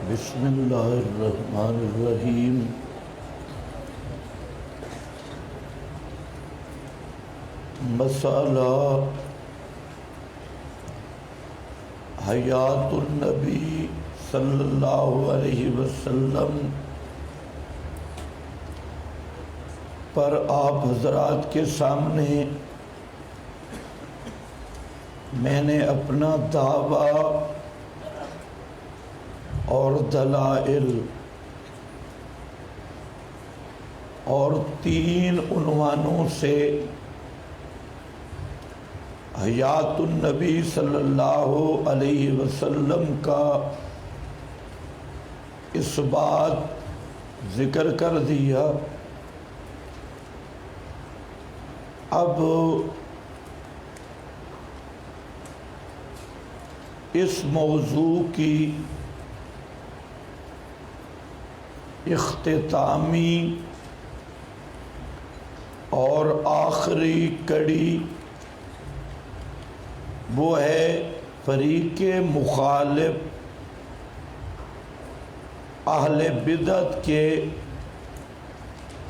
بسم اللہ الرحمن الرحیم۔ مسئلہ حیات النبی صلی اللہ علیہ وسلم پر آپ حضرات کے سامنے میں نے اپنا دعویٰ اور دلائل اور 3 عنوانوں سے حیات النبی صلی اللہ علیہ وسلم کا اس بات ذکر کر دیا۔ اب اس موضوع کی اختتامی اور آخری کڑی وہ ہے فریق مخالف اہل بدعت کے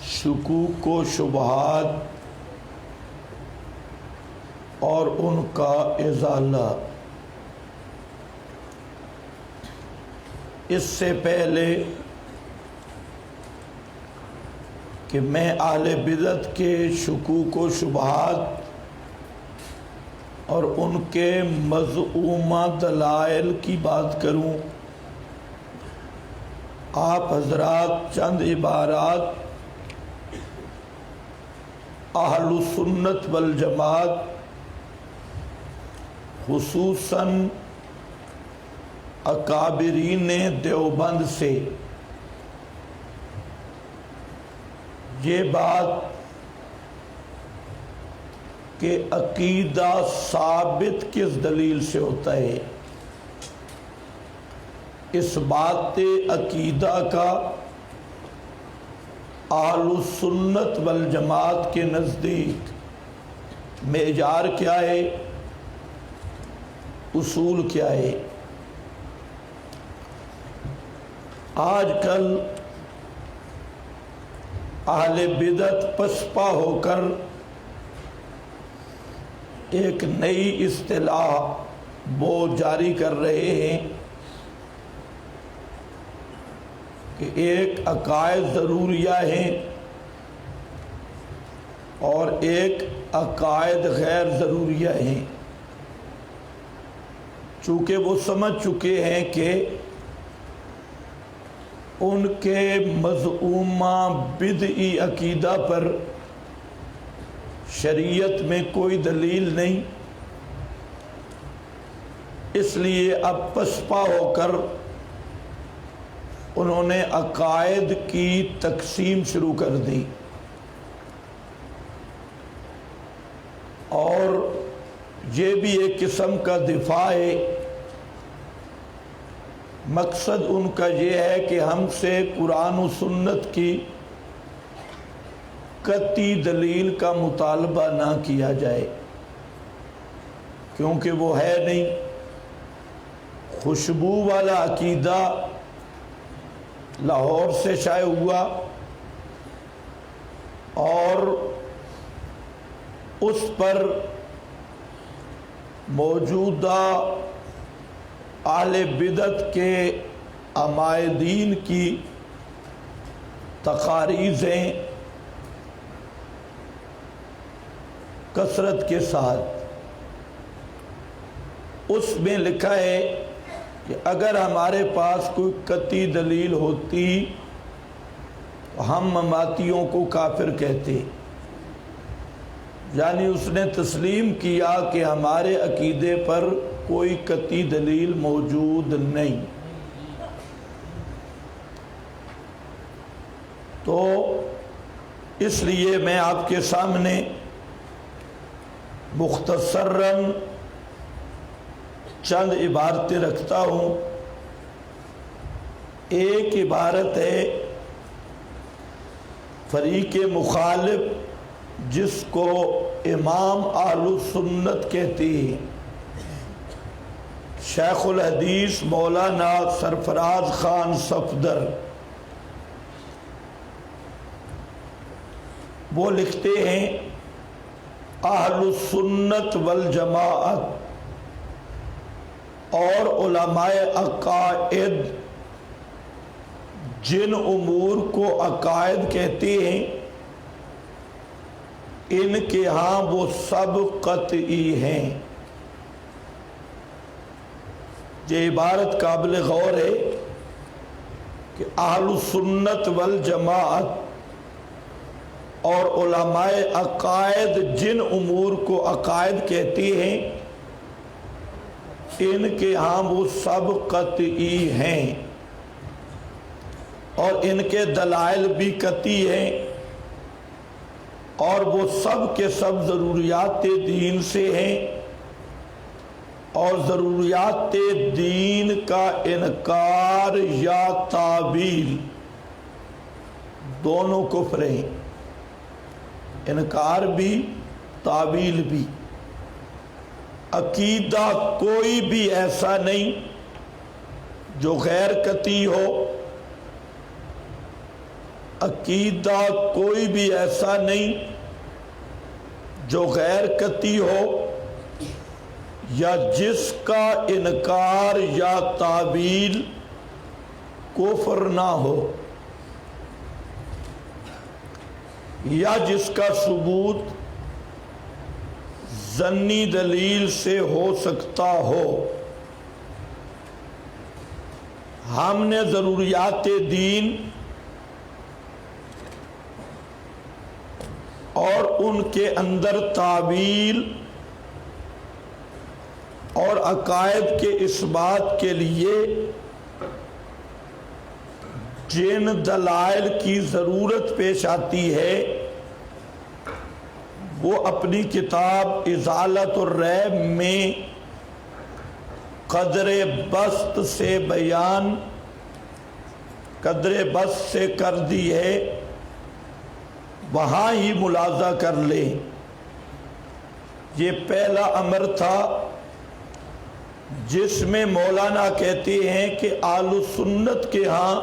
شکوک و شبہات اور ان کا ازالہ۔ اس سے پہلے کہ میں اہل بدعت کے شکوک و شبہات اور ان کے مذمومہ دلائل کی بات کروں، آپ حضرات چند عبارات اہل سنت والجماعت خصوصاً اکابرین دیوبند سے یہ بات کہ عقیدہ ثابت کس دلیل سے ہوتا ہے، اس بات عقیدہ کا اہل سنت والجماعت کے نزدیک معیار کیا ہے، اصول کیا ہے۔ آج کل اہل بدعت پسپا ہو کر ایک نئی اصطلاح وہ جاری کر رہے ہیں کہ ایک عقائد ضروریہ ہیں اور ایک عقائد غیر ضروریہ ہیں۔ چونکہ وہ سمجھ چکے ہیں کہ ان کے مذمومہ بدعی عقیدہ پر شریعت میں کوئی دلیل نہیں، اس لیے اب پسپا ہو کر انہوں نے عقائد کی تقسیم شروع کر دی، اور یہ بھی ایک قسم کا دفاع ہے۔ مقصد ان کا یہ ہے کہ ہم سے قرآن و سنت کی قطعی دلیل کا مطالبہ نہ کیا جائے، کیونکہ وہ ہے نہیں۔ خوشبو والا عقیدہ لاہور سے شائع ہوا اور اس پر موجودہ اہل بدعت کے عمائدین کی تقاریضیں کثرت کے ساتھ، اس میں لکھا ہے کہ اگر ہمارے پاس کوئی قطعی دلیل ہوتی تو ہم مماتیوں کو کافر کہتے، یعنی اس نے تسلیم کیا کہ ہمارے عقیدے پر کوئی قطعی دلیل موجود نہیں۔ تو اس لیے میں آپ کے سامنے مختصراً چند عبارتیں رکھتا ہوں۔ ایک عبارت ہے فریق مخالف جس کو امام اہل سنت کہتے ہیں، شیخ الحدیث مولانا سرفراز خان صفدر وہ لکھتے ہیں اہل السنت والجماعت اور علماء عقائد جن امور کو عقائد کہتے ہیں ان کے ہاں وہ سب قطعی ہیں۔ یہ عبارت قابل غور ہے کہ اہل السنت والجماعت اور علماء عقائد جن امور کو عقائد کہتے ہیں ان کے ہاں وہ سب قطعی ہیں اور ان کے دلائل بھی قطعی ہیں اور وہ سب کے سب ضروریات دین سے ہیں اور ضروریات دین کا انکار یا تعویل دونوں کفر ہیں، انکار بھی تعویل بھی۔ عقیدہ کوئی بھی ایسا نہیں جو غیر قطعی ہو، عقیدہ کوئی بھی ایسا نہیں جو غیر قطعی ہو یا جس کا انکار یا تعویل کفر نہ ہو یا جس کا ثبوت ظنی دلیل سے ہو سکتا ہو۔ ہم نے ضروریات دین اور ان کے اندر تعویل اور عقائد کے اثبات کے لیے جن دلائل کی ضرورت پیش آتی ہے وہ اپنی کتاب ازالۃ الریب میں قدر بسط سے بیان قدر بسط سے کر دی ہے، وہاں ہی ملاحظہ کر لیں۔ یہ پہلا امر تھا جس میں مولانا کہتے ہیں کہ اہل سنت کے ہاں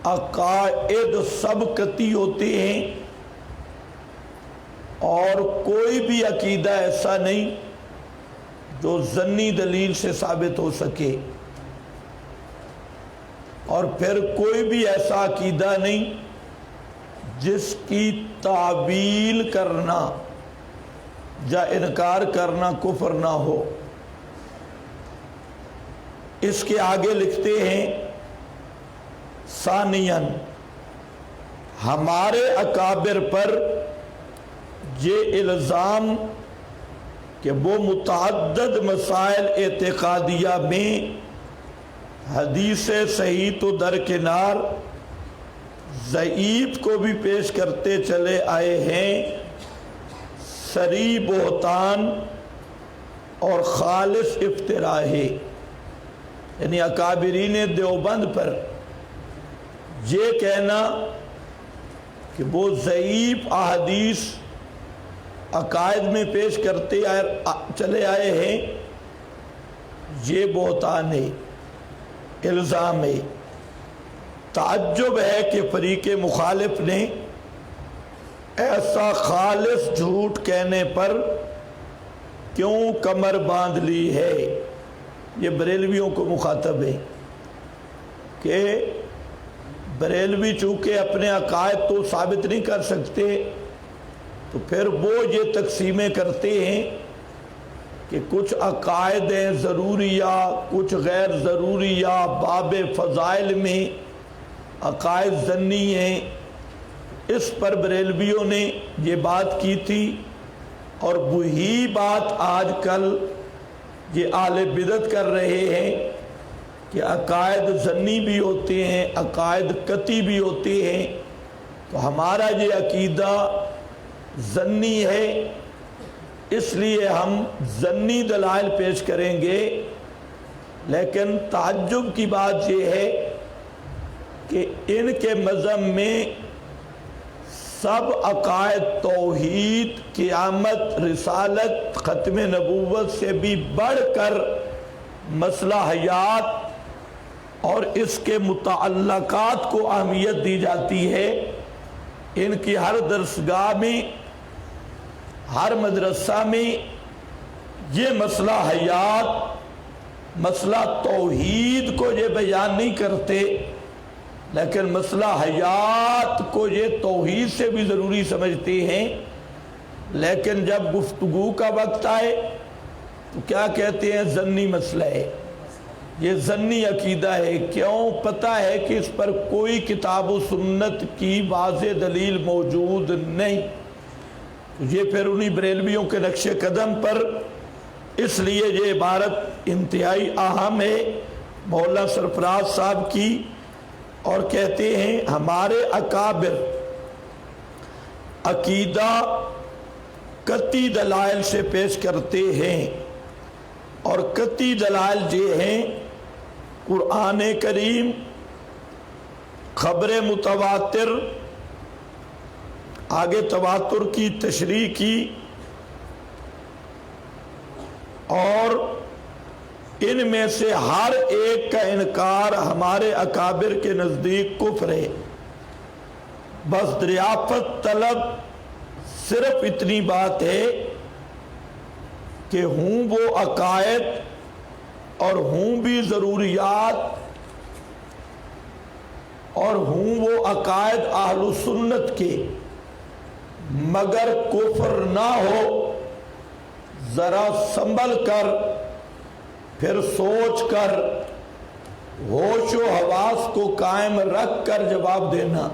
عقائد سب قطعی ہوتے ہیں اور کوئی بھی عقیدہ ایسا نہیں جو ظنی دلیل سے ثابت ہو سکے، اور پھر کوئی بھی ایسا عقیدہ نہیں جس کی تعویل کرنا یا انکار کرنا کفر نہ ہو۔ اس کے آگے لکھتے ہیں ثانیاً ہمارے اکابر پر یہ الزام کہ وہ متعدد مسائل اعتقادیہ میں حدیث صحیح تو درکنار ضعیف کو بھی پیش کرتے چلے آئے ہیں، صریح بہتان اور خالص افتراء ہے۔ یعنی اکابرین دیوبند پر یہ کہنا کہ وہ ضعیف احادیث عقائد میں پیش کرتے چلے آئے ہیں، یہ بہتان ہے، الزام ہے۔ تعجب ہے کہ فریق مخالف نے ایسا خالص جھوٹ کہنے پر کیوں کمر باندھ لی ہے۔ یہ بریلویوں کو مخاطب ہے کہ بریلوی چونکہ اپنے عقائد تو ثابت نہیں کر سکتے تو پھر وہ یہ تقسیمیں کرتے ہیں کہ کچھ عقائد ہیں ضروریہ، کچھ غیر ضروریہ، باب فضائل میں عقائد ظنی ہیں۔ اس پر بریلویوں نے یہ بات کی تھی اور وہی بات آج کل یہ اہل بدعت کر رہے ہیں کہ عقائد ظنی بھی ہوتے ہیں، عقائد قطعی بھی ہوتے ہیں۔ تو ہمارا یہ عقیدہ ظنی ہے، اس لیے ہم ظنی دلائل پیش کریں گے، لیکن تعجب کی بات یہ ہے کہ ان کے مذہب میں سب عقائد توحید، قیامت، رسالت، ختم نبوت سے بھی بڑھ کر مسئلہ حیات اور اس کے متعلقات کو اہمیت دی جاتی ہے۔ ان کی ہر درسگاہ میں، ہر مدرسہ میں یہ مسئلہ حیات، مسئلہ توحید کو یہ بیان نہیں کرتے، لیکن مسئلہ حیات کو یہ توحید سے بھی ضروری سمجھتے ہیں۔ لیکن جب گفتگو کا وقت آئے تو کیا کہتے ہیں؟ ظنی مسئلہ ہے، یہ ظنی عقیدہ ہے۔ کیوں؟ پتہ ہے کہ اس پر کوئی کتاب و سنت کی واضح دلیل موجود نہیں۔ یہ پھر انہی بریلویوں کے نقش قدم پر، اس لیے یہ عبارت انتہائی اہم ہے مولانا سرفراز صاحب کی، اور کہتے ہیں ہمارے اکابر عقیدہ قطعی دلائل سے پیش کرتے ہیں، اور قطعی دلائل یہ ہیں قرآن کریم، خبر متواتر، آگے تواتر کی تشریح کی، اور ان میں سے ہر ایک کا انکار ہمارے اکابر کے نزدیک کفر ہے۔ بس دریافت طلب صرف اتنی بات ہے کہ ہوں وہ عقائد اور ہوں بھی ضروریات، اور ہوں وہ عقائد اہل سنت کے، مگر کفر نہ ہو۔ ذرا سنبھل کر، پھر سوچ کر، ہوش و حواس کو قائم رکھ کر جواب دینا۔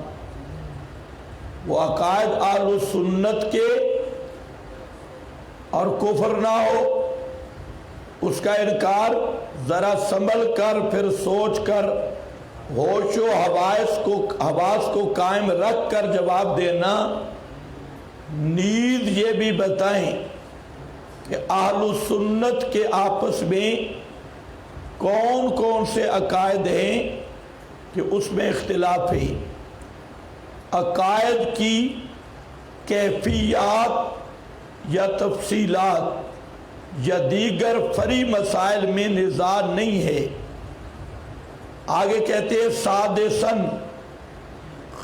وہ عقائد اہل سنت کے اور کفر نہ ہو، اس کا انکار ذرا سنبھل کر، پھر سوچ کر، ہوش و حواس کو قائم رکھ کر جواب دینا۔ نیز یہ بھی بتائیں کہ اہل سنت کے آپس میں کون کون سے عقائد ہیں کہ اس میں اختلاف ہے۔ عقائد کی کیفیات یا تفصیلات یا دیگر فری مسائل میں نزاع نہیں ہے۔ آگے کہتے ہیں سادساً،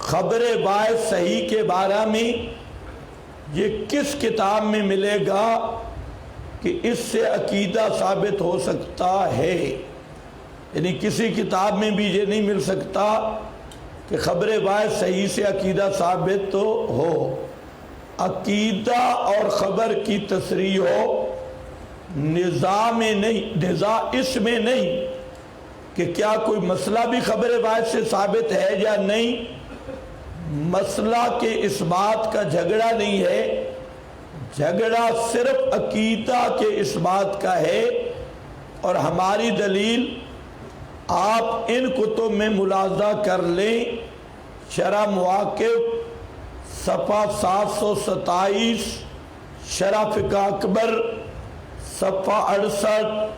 خبر باعث صحیح کے بارے میں یہ کس کتاب میں ملے گا کہ اس سے عقیدہ ثابت ہو سکتا ہے؟ یعنی کسی کتاب میں بھی یہ نہیں مل سکتا کہ خبر باعث صحیح سے عقیدہ ثابت تو ہو۔ عقیدہ اور خبر کی تصریح ہو، نزاع میں نہیں، نزاع اس میں نہیں کہ کیا کوئی مسئلہ بھی خبر باعث سے ثابت ہے یا نہیں۔ مسئلہ کے اس بات کا جھگڑا نہیں ہے، جھگڑا صرف عقیدہ کے اس بات کا ہے۔ اور ہماری دلیل آپ ان کتب میں ملاحظہ کر لیں، شرح مواقف صفحہ 727، شرح فقہ اکبر صفحہ 68،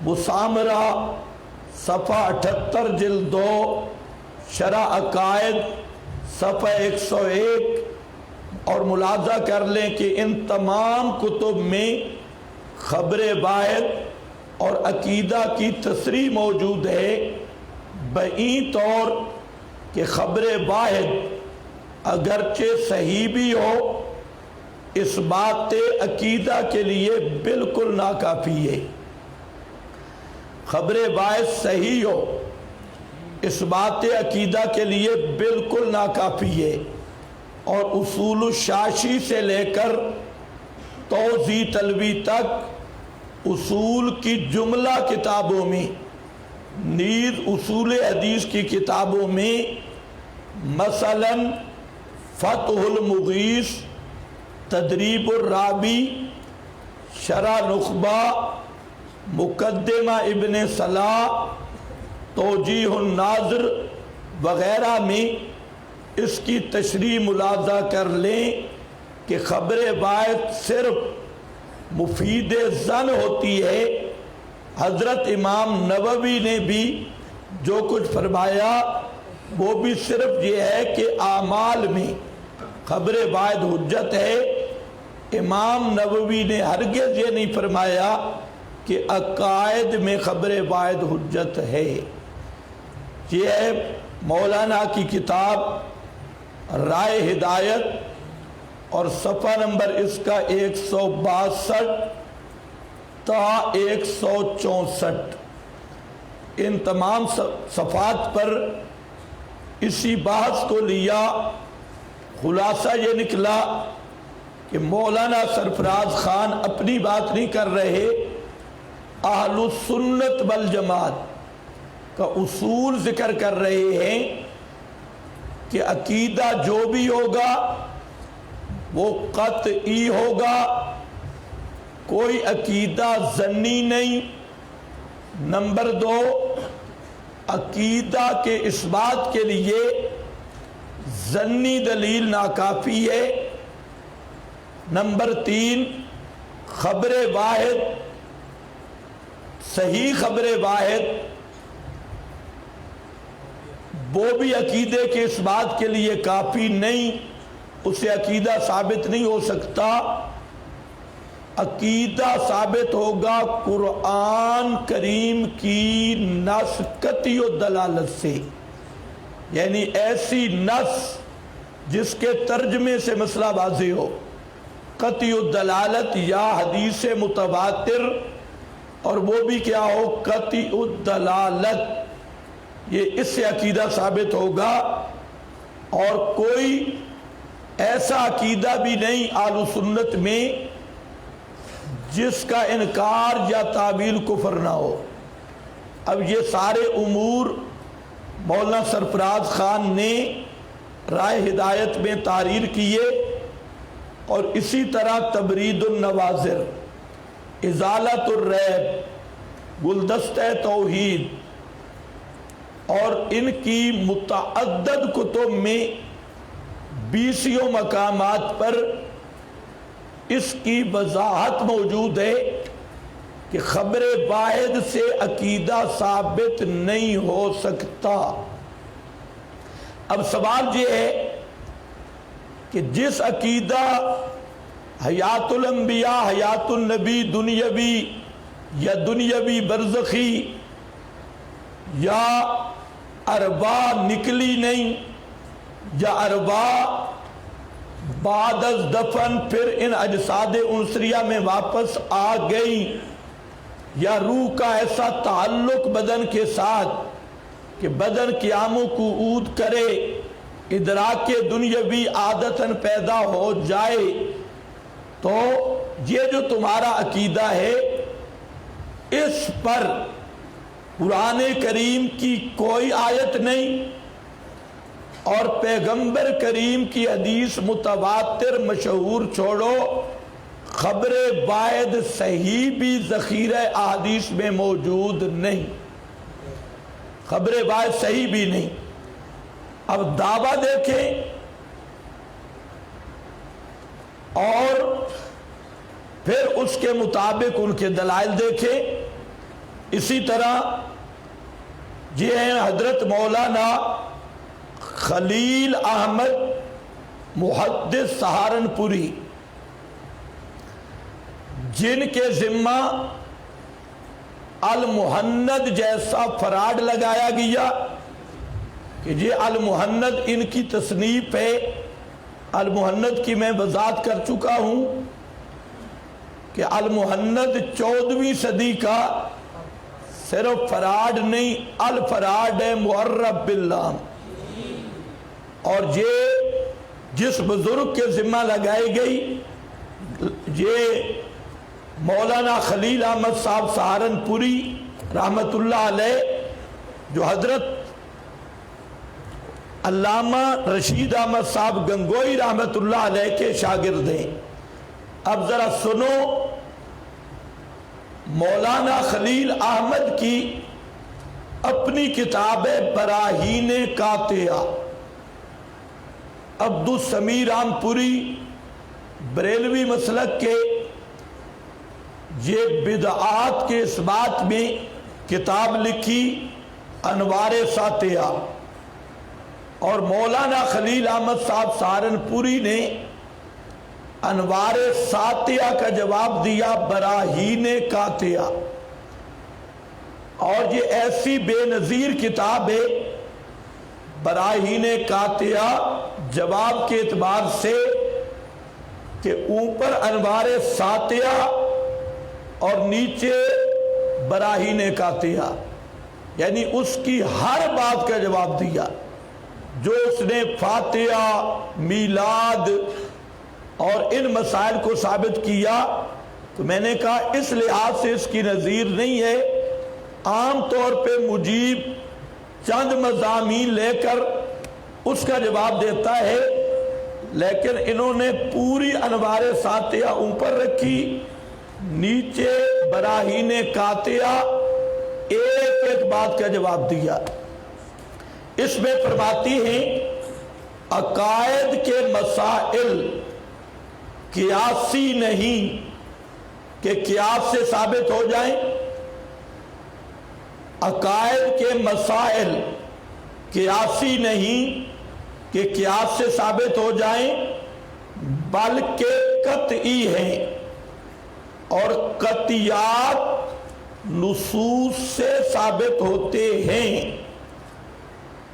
مسامرہ صفحہ 78 جلد 2، شرح عقائد صفحہ 101، اور ملاحظہ کر لیں کہ ان تمام کتب میں خبر باعث اور عقیدہ کی تصریح موجود ہے، بعین طور کہ خبر باعث اگرچہ صحیح بھی ہو، اس بات عقیدہ کے لیے بالکل ناکافی ہے۔ خبر باعث صحیح ہو، اس بات عقیدہ کے لیے بالکل ناکافی ہے۔ اور اصول الشاشی سے لے کر توضیح تلوی تک اصول کی جملہ کتابوں میں، نیز اصول حدیث کی کتابوں میں، مثلا فتح المغیث، تدریب الرابی، شرح نخبہ، مقدمہ ابن صلاح، توجیہ الناظر وغیرہ میں اس کی تشریح ملاحظہ کر لیں کہ خبر باعث صرف مفید ظن ہوتی ہے۔ حضرت امام نووی نے بھی جو کچھ فرمایا وہ بھی صرف یہ ہے کہ اعمال میں خبر واحد حجت ہے۔ امام نووی نے ہرگز یہ نہیں فرمایا کہ عقائد میں خبر واحد حجت ہے۔ یہ ہے مولانا کی کتاب رائے ہدایت اور صفحہ نمبر اس کا 162 تا 164۔ ان تمام صفحات پر اسی بحث کو لیا۔ خلاصہ یہ نکلا کہ مولانا سرفراز خان اپنی بات نہیں کر رہے، اہل السنت والجماعت کا اصول ذکر کر رہے ہیں کہ عقیدہ جو بھی ہوگا وہ قطعی ہوگا، کوئی عقیدہ ظنی نہیں۔ نمبر 2، عقیدہ کے اس بات کے لیے ظنی دلیل ناکافی ہے۔ نمبر 3، خبر واحد، صحیح خبر واحد وہ بھی عقیدے کے اس بات کے لیے کافی نہیں، اسے عقیدہ ثابت نہیں ہو سکتا۔ عقیدہ ثابت ہوگا قرآن کریم کی نص قطعی الدلالت سے، یعنی ایسی نص جس کے ترجمے سے مسئلہ واضح ہو، قطعی الدلالت یا حدیث متواتر، اور وہ بھی کیا ہو، قطعی الدلالت، یہ اس سے عقیدہ ثابت ہوگا۔ اور کوئی ایسا عقیدہ بھی نہیں اہل سنت میں جس کا انکار یا تعویل کفر نہ ہو۔ اب یہ سارے امور مولانا سرفراز خان نے رائے ہدایت میں تحریر کیے، اور اسی طرح تبرید النواظر، ازالت الریب، گلدستہ توحید، اور ان کی متعدد کتب میں 20 مقامات پر اس کی وضاحت موجود ہے کہ خبر واحد سے عقیدہ ثابت نہیں ہو سکتا۔ اب سوال یہ ہے کہ جس عقیدہ حیات الانبیاء، حیات النبی دنیاوی یا دنیاوی برزخی یا ارواح نکلی نہیں، یا ارواح بعد از دفن پھر ان اجساد عنصریہ میں واپس آ گئی، یا روح کا ایسا تعلق بدن کے ساتھ کہ بدن قیام و قعود کرے، ادراک دنیاوی عادتاً پیدا ہو جائے، تو یہ جو تمہارا عقیدہ ہے اس پر قرآن کریم کی کوئی آیت نہیں، اور پیغمبر کریم کی حدیث متواتر مشہور چھوڑو، خبر واحد صحیح بھی ذخیرہ احادیث میں موجود نہیں، خبر واحد صحیح بھی نہیں۔ اب دعویٰ دیکھیں اور پھر اس کے مطابق ان کے دلائل دیکھیں۔ اسی طرح یہ ہیں حضرت مولانا خلیل احمد محدث سہارنپوری، جن کے ذمہ المحند جیسا فراڈ لگایا گیا کہ یہ المحند ان کی تصنیف ہے۔ المحند کی میں وضاحت کر چکا ہوں کہ المحند 14ویں صدی کا صرف فراڈ نہیں، الفراڈ ہے معرب باللام، اور یہ جس بزرگ کے ذمہ لگائی گئی یہ مولانا خلیل احمد صاحب سہارنپوری رحمت اللہ علیہ، جو حضرت علامہ رشید احمد صاحب گنگوئی رحمت اللہ علیہ کے شاگرد ہیں۔ اب ذرا سنو مولانا خلیل احمد کی اپنی کتاب براہین قاطعہ، عبدالسمیع رامپوری بریلوی مسلک کے، یہ بدعات کے اس بات میں کتاب لکھی انوار ساتیہ، اور مولانا خلیل احمد صاحب سہارنپوری نے انوار ساتیہ کا جواب دیا براہین قاطعہ، اور یہ ایسی بے نظیر کتاب ہے براہین قاطعہ جواب کے اعتبار سے کہ اوپر انوار ساتیہ اور نیچے براہین قاطعہ، یعنی اس کی ہر بات کا جواب دیا جو اس نے فاتحہ، میلاد اور ان مسائل کو ثابت کیا۔ تو میں نے کہا اس لحاظ سے اس کی نظیر نہیں ہے۔ عام طور پہ مجیب چند مضامین لے کر اس کا جواب دیتا ہے، لیکن انہوں نے پوری انوار ساتیہ اوپر رکھی، نیچے براہین قاطعہ، ایک ایک بات کا جواب دیا۔ اس میں فرماتی ہیں عقائد کے مسائل قیاسی نہیں کہ قیاس سے ثابت ہو جائیں، عقائد کے مسائل قیاسی نہیں کہ قیاس سے ثابت ہو جائیں، بلکہ قطعی ہیں، اور قطعیات نصوص سے ثابت ہوتے ہیں۔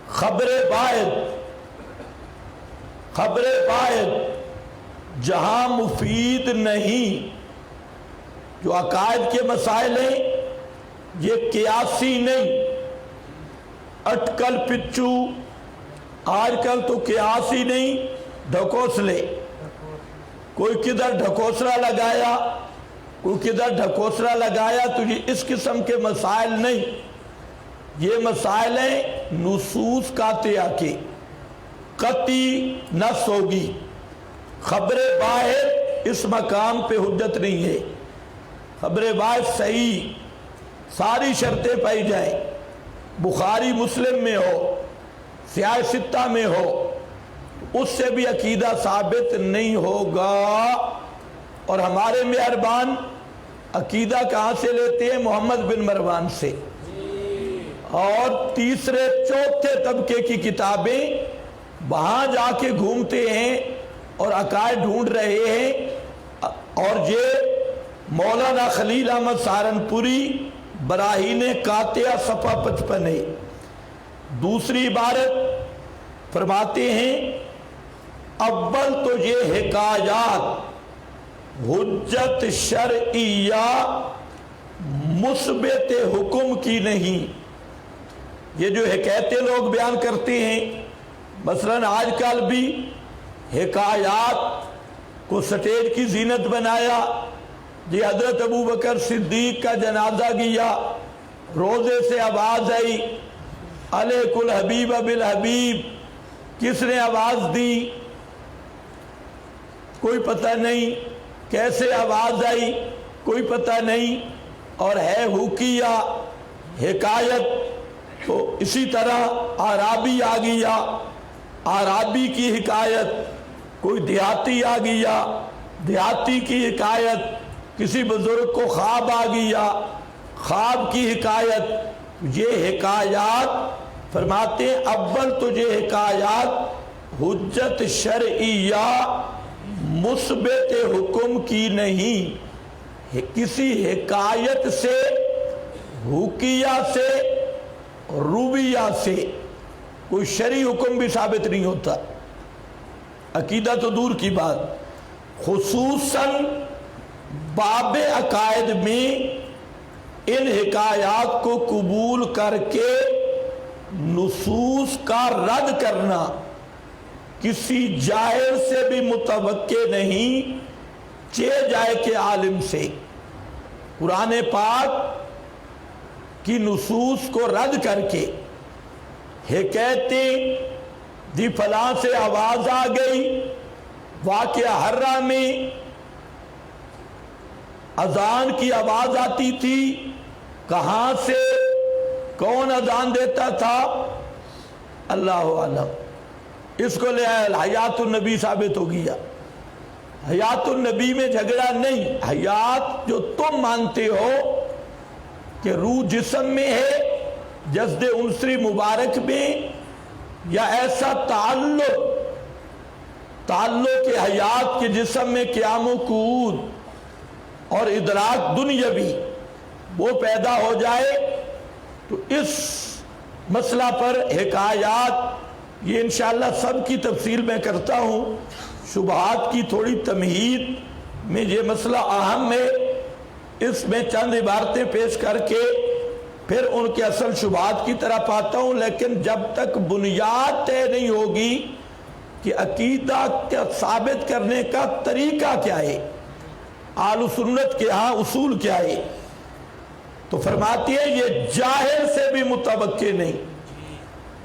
خبر واحد جہاں مفید نہیں، جو عقائد کے مسائل ہیں یہ قیاسی نہیں۔ اٹکل پچو آج کل تو قیاسی نہیں، ڈھکوسلے، کوئی کدھر ڈھکوسلا لگایا، کوئی کدھر ڈھکوسلا لگایا، تو یہ اس قسم کے مسائل نہیں، یہ مسائل ہیں نصوص قاطعہ کے، قطعی نص ہوگی۔ خبر واحد اس مقام پہ حجت نہیں ہے، خبر واحد صحیح ساری شرطیں پائی جائیں، بخاری مسلم میں ہو، سیاہ ستہ میں ہو، اس سے بھی عقیدہ ثابت نہیں ہوگا۔ اور ہمارے مہربان عقیدہ کہاں سے لیتے ہیں؟ محمد بن مروان سے، اور تیسرے چوتھے طبقے کی کتابیں وہاں جا کے گھومتے ہیں اور عقائد ڈھونڈ رہے ہیں۔ اور یہ مولانا خلیل احمد سہارنپوری براہین قاطعہ صفحہ 55 ہے۔ دوسری عبارت فرماتے ہیں اول تو یہ حکایات حجت شرعیہ مثبت حکم کی نہیں۔ یہ جو حکایتیں لوگ بیان کرتے ہیں، مثلاً آج کل بھی حکایات کو سٹیج کی زینت بنایا، جی حضرت ابوبکر صدیق کا جنازہ گیا، روزے سے آواز آئی علیک الحبیب بالحبیب، کس نے آواز دی کوئی پتہ نہیں، کیسے آواز آئی کوئی پتہ نہیں، اور ہے حکیہ حکایت۔ تو اسی طرح اعرابی آ گیا، اعرابی کی حکایت، کوئی دیہاتی آ گیا، دیہاتی کی حکایت، کسی بزرگ کو خواب آ گیا، خواب کی حکایت۔ یہ حکایات فرماتے ہیں اول تو یہ حکایات حجت شرعیہ مثبت حکم کی نہیں، کسی حکایت سے، حکیہ سے، رویہ سے کوئی شرعی حکم بھی ثابت نہیں ہوتا۔ عقیدہ تو دور کی بات، خصوصاً باب عقائد میں ان حکایات کو قبول کر کے نصوص کا رد کرنا کسی جاہل سے بھی متوقع نہیں، چہ جائے کہ عالم سے۔ قرآن پاک کی نصوص کو رد کر کے حکایتیں دی فلاں سے آواز آ گئی، واقعہ حرہ میں اذان کی آواز آتی تھی، کہاں سے کون اذان دیتا تھا اللہ عالم، اس کو لے آئے حیات النبی ثابت ہو گیا۔ حیات النبی میں جھگڑا نہیں، حیات جو تم مانتے ہو کہ روح جسم میں ہے، جسد عنصری مبارک میں، یا ایسا تعلق حیات کے جسم میں قیام و قعود اور ادراک دنیاوی وہ پیدا ہو جائے، تو اس مسئلہ پر حکایات یہ انشاءاللہ سب کی تفصیل میں کرتا ہوں، شبہات کی تھوڑی تمہید میں یہ مسئلہ اہم ہے، اس میں چند عبارتیں پیش کر کے پھر ان کے اصل شبہات کی طرف آتا ہوں۔ لیکن جب تک بنیاد طے نہیں ہوگی کہ عقیدہ کا ثابت کرنے کا طریقہ کیا ہے، اہل سنت کے ہاں اصول کیا ہے، تو فرماتی ہے یہ جاہل سے بھی متوقع نہیں،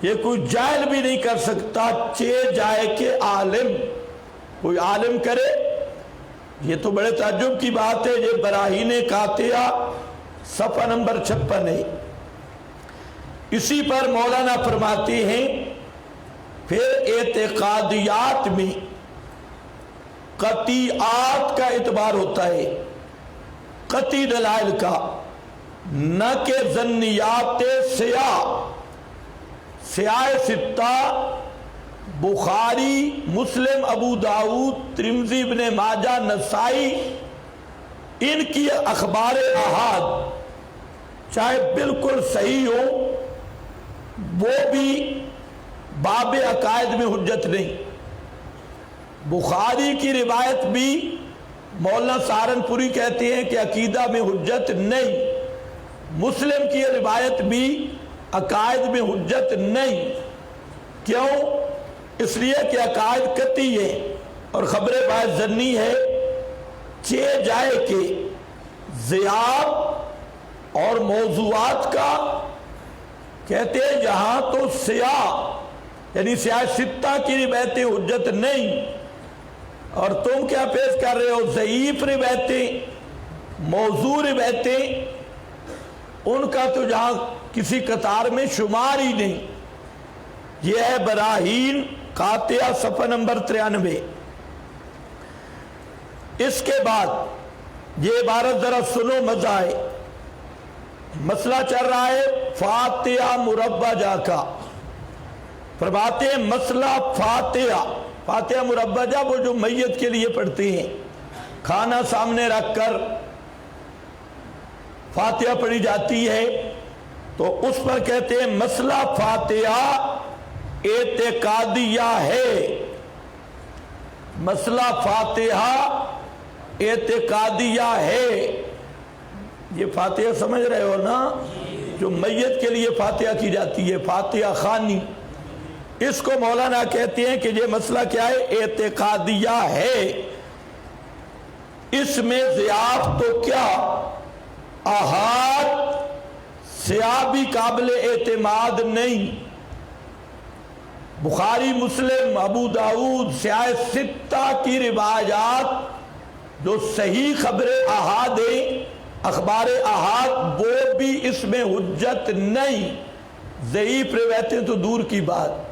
یہ کوئی جاہل بھی نہیں کر سکتا، چہ جائے کہ عالم کوئی عالم کرے۔ یہ تو بڑے تعجب کی بات ہے، یہ براہین قاطعہ صفحہ نمبر 56 ہے۔ اسی پر مولانا فرماتے ہیں پھر اعتقادیات میں قطعیات کا اعتبار ہوتا ہے، قطعی دلائل کا، نہ کہ ظنیات سیاہ ستہ بخاری، مسلم، ابو داؤد، ترمذی، ابن ماجہ، نسائی، ان کی اخبار احاد چاہے بالکل صحیح ہو وہ بھی باب عقائد میں حجت نہیں۔ بخاری کی روایت بھی مولانا سہارنپوری کہتے ہیں کہ عقیدہ میں حجت نہیں، مسلم کی روایت بھی عقائد میں حجت نہیں۔ کیوں؟ اس لیے کہ عقائد قطعی ہے اور خبر باعث ظنی ہے، چہ جائے کہ ضیاء اور موضوعات کا کہتے ہیں جہاں تو سیاہ یعنی سیاہ ستہ کی روایتیں حجت نہیں، اور تم کیا پیش کر رہے ہو؟ ضعیف روایتیں، موضوع روایتیں، ان کا تو جہاں کسی قطار میں شمار ہی نہیں۔ یہ ہے براہین قاطعہ صفحہ نمبر 93۔ اس کے بعد یہ عبارت ذرا سنو، مزہ آئے۔ مسئلہ چل رہا ہے فاتحہ مربجہ کا، فرماتے ہیں مسئلہ فاتحہ مربجہ وہ جو میت کے لیے پڑھتے ہیں، کھانا سامنے رکھ کر فاتحہ پڑھی جاتی ہے، تو اس پر کہتے ہیں مسئلہ فاتحہ اعتقادیہ ہے، مسئلہ فاتحہ اعتقادیہ ہے۔ یہ فاتحہ سمجھ رہے ہو نا، جو میت کے لیے فاتحہ کی جاتی ہے، فاتحہ خوانی، اس کو مولانا کہتے ہیں کہ یہ مسئلہ کیا ہے؟ اعتقادیہ ہے۔ اس میں ضعاف تو کیا احاد سیاہ بھی قابل اعتماد نہیں، بخاری، مسلم، ابو داؤد، سیاہ ستہ کی روایات جو صحیح خبر احاد ہیں، اخبار احاد، وہ بھی اس میں حجت نہیں، ضعیف روایتیں تو دور کی بات۔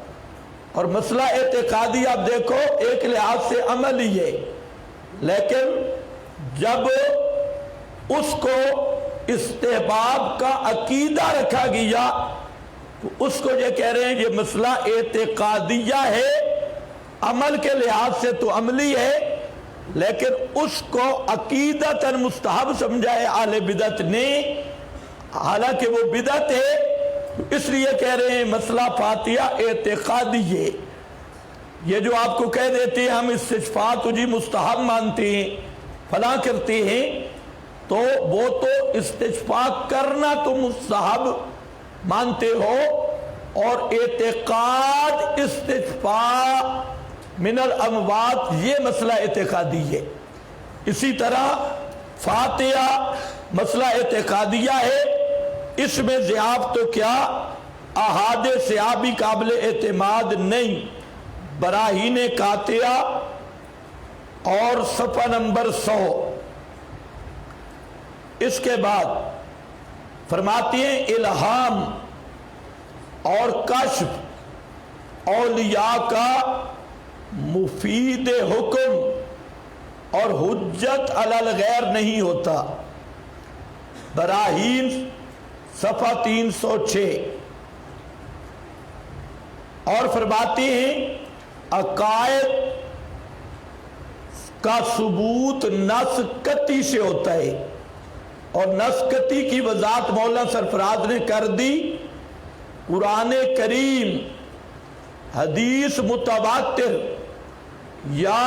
اور مسئلہ اعتقادی آپ دیکھو ایک لحاظ سے عملی ہے، لیکن جب اس کو استحباب کا عقیدہ رکھا گیا تو اس کو یہ کہہ رہے ہیں یہ مسئلہ اعتقادیہ ہے، عمل کے لحاظ سے تو عملی ہے، لیکن اس کو عقیدتاً مستحب سمجھا ہے اہل بدعت نے، حالانکہ وہ بدعت ہے، اس لیے کہہ رہے ہیں مسئلہ فاتحہ اعتقادی ہے۔ یہ جو آپ کو کہہ دیتے ہیں ہم استشفاء تجھی مستحب مانتے ہیں، فلاں کرتے ہیں، تو وہ تو استشفاء کرنا تو مستحب مانتے ہو، اور اعتقاد استشفاء من الاموات یہ مسئلہ اعتقادی ہے۔ اسی طرح فاتحہ مسئلہ اعتقادیہ ہے، اس میں ضعاف تو کیا احاد سیاہ بھی قابل اعتماد نہیں، براہین قاطعہ اور صفحہ نمبر 100۔ اس کے بعد فرماتی ہیں الہام اور کشف اولیاء کا مفید حکم اور حجت علی الغیر نہیں ہوتا، براہین صفحہ 306۔ اور فرماتے ہیں عقائد کا ثبوت نص قطعی سے ہوتا ہے، اور نص قطعی کی وضاحت مولانا سرفراز نے کر دی۔ قرآن کریم، حدیث متواتر یا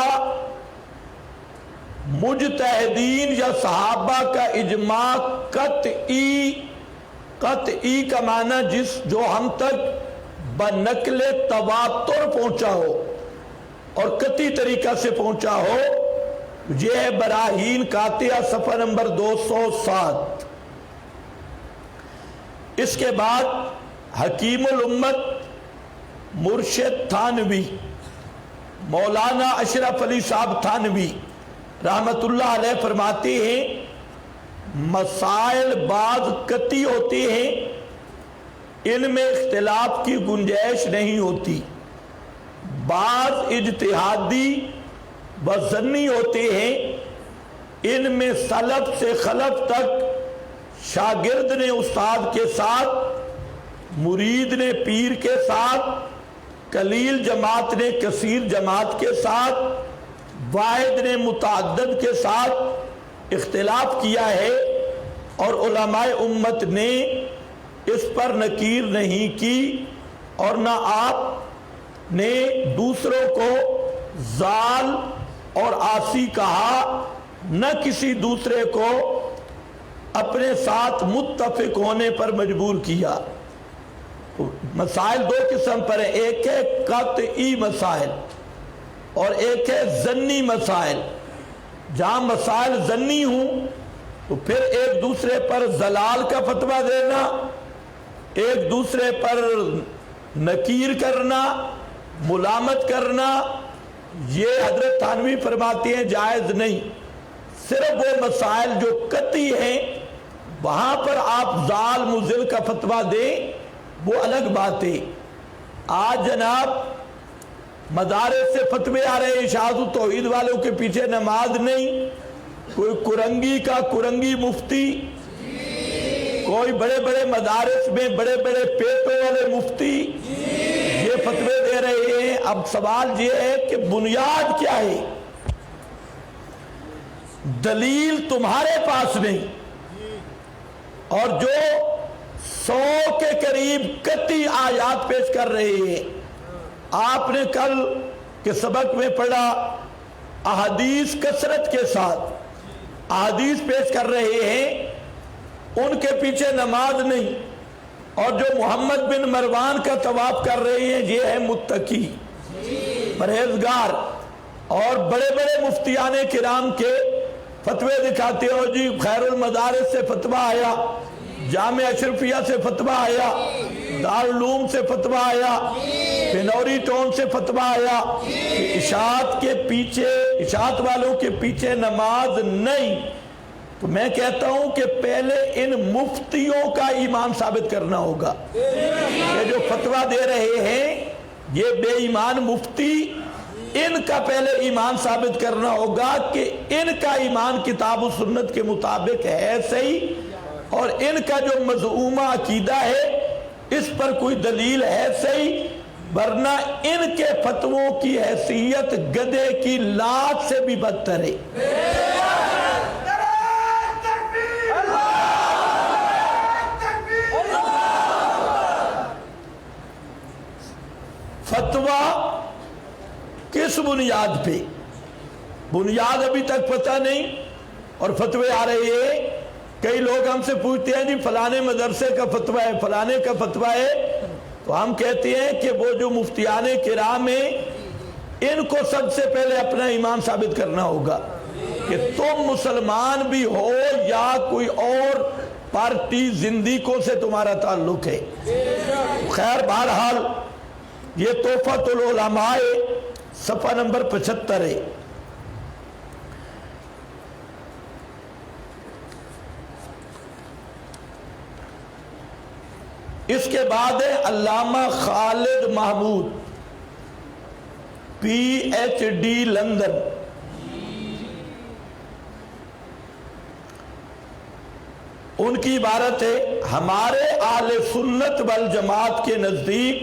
مجتہدین یا صحابہ کا اجماع قطعی، قطعی کا معنی جو ہم تک بنقل تواتر پہنچا ہو اور قطعی طریقہ سے پہنچا ہو، یہ ہے براہین قاطعہ صفحہ نمبر 207۔ اس کے بعد حکیم الامت مرشد تھانوی، مولانا اشرف علی صاحب تھانوی رحمت اللہ علیہ فرماتے ہیں مسائل بعض قطعی ہوتے ہیں، ان میں اختلاف کی گنجائش نہیں ہوتی، بعض اجتہادی و ظنی ہوتے ہیں، ان میں سلف سے خلف تک شاگرد نے استاد کے ساتھ، مرید نے پیر کے ساتھ، قلیل جماعت نے کثیر جماعت کے ساتھ، واحد نے متعدد کے ساتھ اختلاف کیا ہے، اور علماء امت نے اس پر نکیر نہیں کی، اور نہ آپ نے دوسروں کو ضال اور عاصی کہا، نہ کسی دوسرے کو اپنے ساتھ متفق ہونے پر مجبور کیا۔ مسائل دو قسم پر ہے، ایک ہے قطعی مسائل اور ایک ہے ظنی مسائل۔ جہاں مسائل ظنی ہوں تو پھر ایک دوسرے پر ضلال کا فتویٰ دینا، ایک دوسرے پر نکیر کرنا، ملامت کرنا، یہ حضرت تھانوی فرماتے ہیں جائز نہیں۔ صرف وہ مسائل جو قطعی ہیں وہاں پر آپ ضال مضل کا فتویٰ دیں، وہ الگ بات ہے۔ آج جناب مدارس سے فتوے آ رہے ہیں، اشاعت التوحید والوں کے پیچھے نماز نہیں، کوئی کرنگی کا کرنگی مفتی، کوئی بڑے بڑے مدارس میں بڑے بڑے پیٹوں والے مفتی یہ فتوے دے رہے ہیں۔ اب سوال یہ ہے کہ بنیاد کیا ہے؟ دلیل تمہارے پاس نہیں، اور جو 100 کے قریب قطعی آیات پیش کر رہے ہیں۔ آپ نے کل کے سبق میں پڑھا احادیث کثرت کے ساتھ احادیث پیش کر رہے ہیں، ان کے پیچھے نماز نہیں، اور جو محمد بن مروان کا طواف کر رہے ہیں یہ ہے متقی پرہیزگار، اور بڑے بڑے مفتیان کرام کے فتوے دکھاتے ہو جی، خیر المدارس سے فتویٰ آیا، جامع اشرفیہ سے فتویٰ آیا، دارالعلوم سے فتویٰ آیا، پنوری ٹون سے فتویٰ آیا کہ اشاعت کے پیچھے، اشاعت والوں کے پیچھے نماز نہیں۔ تو میں کہتا ہوں کہ پہلے ان مفتیوں کا ایمان ثابت کرنا ہوگا۔ یہ جو فتویٰ دے رہے ہیں یہ بے ایمان مفتی، ان کا پہلے ایمان ثابت کرنا ہوگا کہ ان کا ایمان کتاب و سنت کے مطابق ہے صحیح، اور ان کا جو مذمومہ عقیدہ ہے اس پر کوئی دلیل ہے صحیح، ورنہ ان کے فتووں کی حیثیت گدھے کی لات سے بھی بدتر ہے۔ فتویٰ کس بنیاد پہ؟ بنیاد ابھی تک پتہ نہیں، اور فتوے آ رہے ہیں۔ کئی لوگ ہم سے پوچھتے ہیں جی فلانے مدرسے کا فتویٰ ہے، فلانے کا فتویٰ ہے، تو ہم کہتے ہیں کہ وہ جو مفتیان کرام ہیں ان کو سب سے پہلے اپنا ایمان ثابت کرنا ہوگا کہ تم مسلمان بھی ہو یا کوئی اور پارٹی زندیقوں سے تمہارا تعلق ہے۔ خیر بہرحال یہ تحفۃ العلماء صفحہ نمبر 75 ہے۔ اس کے بعد ہے Allama Khalid Mahmood P H D London, ان کی عبارت ہے ہمارے اہل سنت والجماعت کے نزدیک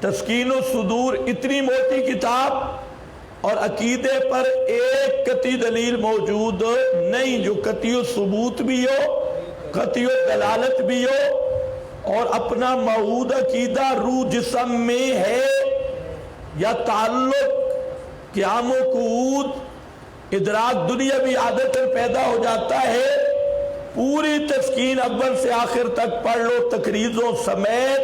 تسکین الصدور اتنی موٹی کتاب اور عقیدے پر ایک قطعی دلیل موجود نہیں جو قطعی ثبوت بھی ہو، قطعی دلالت بھی ہو، اور اپنا موعود عقیدہ روح جسم میں ہے یا تعلق قیام و قعود ادراک دنیاوی عادتاً پیدا ہو جاتا ہے، پوری تسکین اول سے آخر تک پڑھ لو تقریضوں سمیت،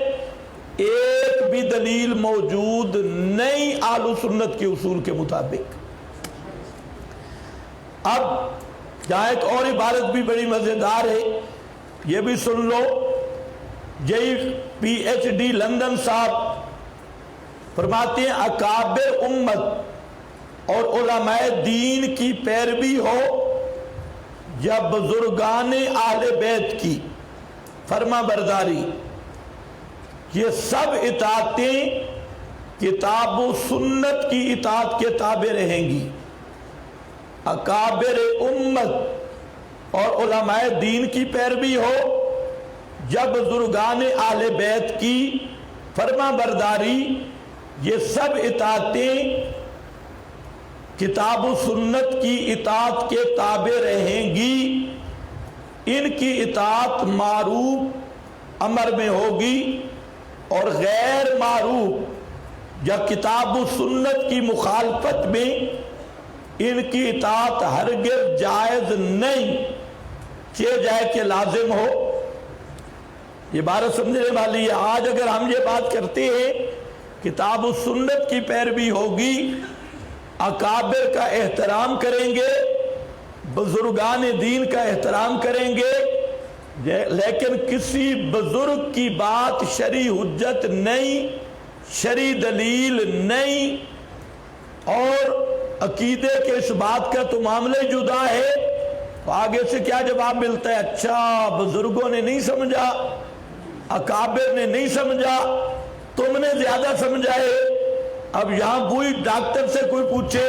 ایک بھی دلیل موجود نہیں اہل سنت کے اصول کے مطابق۔ اب یہاں ایک اور عبارت بھی بڑی مزیدار ہے، یہ بھی سن لو۔ یہی پی ایچ ڈی لندن صاحب فرماتے ہیں اکابر امت اور علماء دین کی پیروی ہو یا بزرگان اہل بیت کی فرما برداری، یہ سب اطاعتیں کتاب و سنت کی اطاعت کے تابع رہیں گی۔ اکابر امت اور علماء دین کی پیروی ہو یا بزرگان اہل بیت کی فرما برداری، یہ سب اطاعتیں کتاب و سنت کی اطاعت کے تابع رہیں گی۔ ان کی اطاعت معروف امر میں ہوگی اور غیر معروف یا کتاب و سنت کی مخالفت میں ان کی اطاعت ہرگز جائز نہیں، چاہے جائے کہ لازم ہو۔ یہ بات سمجھنے والی ہے۔ آج اگر ہم یہ بات کرتے ہیں کتاب و سنت کی پیروی ہوگی، اکابر کا احترام کریں گے، بزرگان دین کا احترام کریں گے، لیکن کسی بزرگ کی بات شرعی حجت نہیں، شرعی دلیل نہیں، اور عقیدے کے اس بات کا تو معاملہ جدا ہے، تو آگے سے کیا جواب ملتا ہے؟ اچھا بزرگوں نے نہیں سمجھا، اکابر نے نہیں سمجھا، تم نے زیادہ سمجھا ہے۔ اب یہاں وہی ڈاکٹر سے کوئی پوچھے،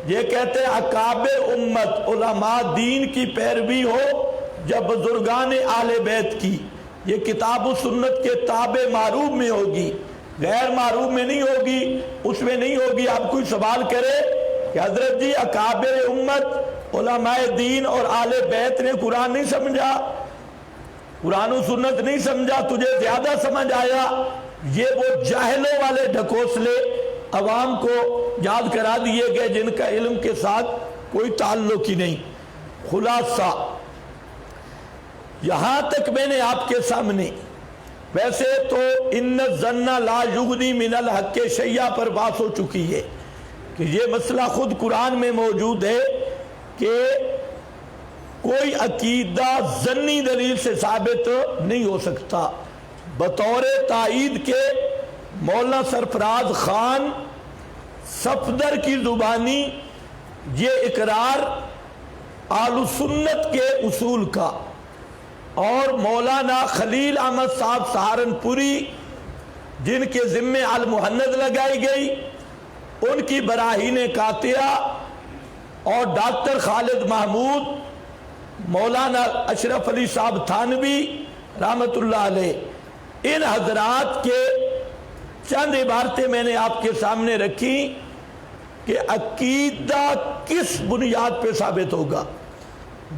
یہ کہتے ہیں اکابر امت علماء دین کی پیروی ہو یا بزرگان اہل بیت کی، یہ کتاب و سنت کے تابع معروف میں ہوگی، غیر معروف میں نہیں ہوگی، اس میں نہیں ہوگی۔ اب کوئی سوال کرے کہ حضرت جی اکابر امت علماء دین اور اہل بیت نے قرآن نہیں سمجھا، قرآن و سنت نہیں سمجھا، تجھے زیادہ سمجھ آیا، یہ وہ جاہلوں والے ڈھکوسلے عوام کو یاد کرا دیے گئے جن کا علم کے ساتھ کوئی تعلق ہی نہیں۔ خلاصہ یہاں تک میں نے آپ کے سامنے، ویسے تو ان الظن لا یغنی من الحق شیئا پر بات ہو چکی ہے کہ یہ مسئلہ خود قرآن میں موجود ہے کہ کوئی عقیدہ ظنی دلیل سے ثابت نہیں ہو سکتا۔ بطور تائید کے مولانا سرفراز خان صفدر کی زبانی یہ اقرار اہل سنت کے اصول کا، اور مولانا خلیل احمد صاحب سہارنپوری جن کے ذمے المحند لگائی گئی، ان کی براہین قاطعہ، اور ڈاکٹر خالد محمود، مولانا اشرف علی صاحب تھانوی رحمت اللہ علیہ، ان حضرات کے چند عبارتیں میں نے آپ کے سامنے رکھی کہ عقیدہ کس بنیاد پہ ثابت ہوگا؟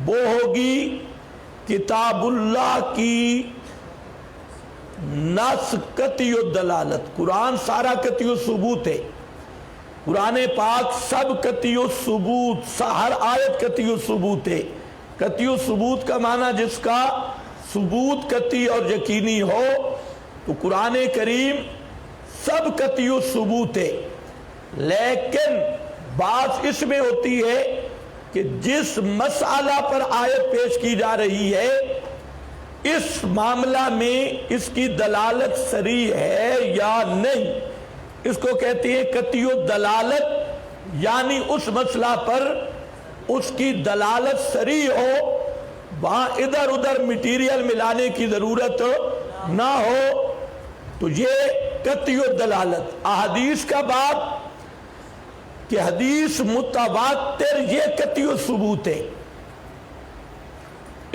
وہ ہوگی کتاب اللہ کی نص قطعی دلالت۔ قرآن سارا قطعی ثبوت ہے، قرآن پاک سب قطعی ثبوت، ہر آیت قطعی ثبوت ہے۔ قطعی ثبوت کا معنی جس کا ثبوت قطعی اور یقینی ہو، تو قرآن کریم سب قطعی ثبوت ہے، لیکن بات اس میں ہوتی ہے کہ جس مسئلہ پر آیت پیش کی جا رہی ہے اس معاملہ میں اس کی دلالت صریح ہے یا نہیں، اس کو کہتے ہیں قطعی دلالت، یعنی اس مسئلہ پر اس کی دلالت صریح ہو، وہاں ادھر ادھر میٹیریل ملانے کی ضرورت نہ ہو، تو یہ قطعی دلالت۔ احادیث کا باب کہ حدیث متواتر یہ قطعی ثبوت ہے،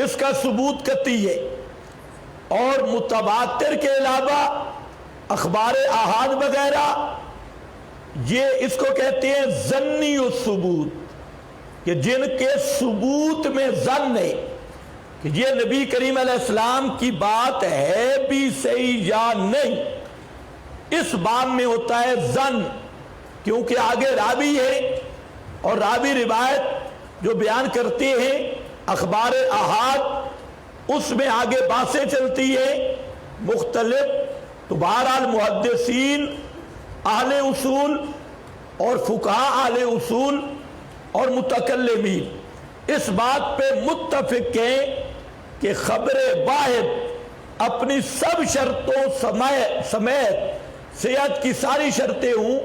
اس کا ثبوت قطعی ہے، اور متواتر کے علاوہ اخبار احاد وغیرہ یہ اس کو کہتے ہیں ظنی الثبوت، کہ جن کے ثبوت میں ظن ہے کہ یہ نبی کریم علیہ السلام کی بات ہے بھی صحیح یا نہیں، اس باب میں ہوتا ہے ظن، کیونکہ آگے راوی ہے اور راوی روایت جو بیان کرتے ہیں اخبار احاد، اس میں آگے باتیں چلتی ہیں مختلف، تو بہرحال محدثین اہل اصول اور فقہاء اہل اصول اور متکلمین اس بات پہ متفق ہیں کہ خبر واحد اپنی سب شرطوں سمیت صحت کی ساری شرطیں ہوں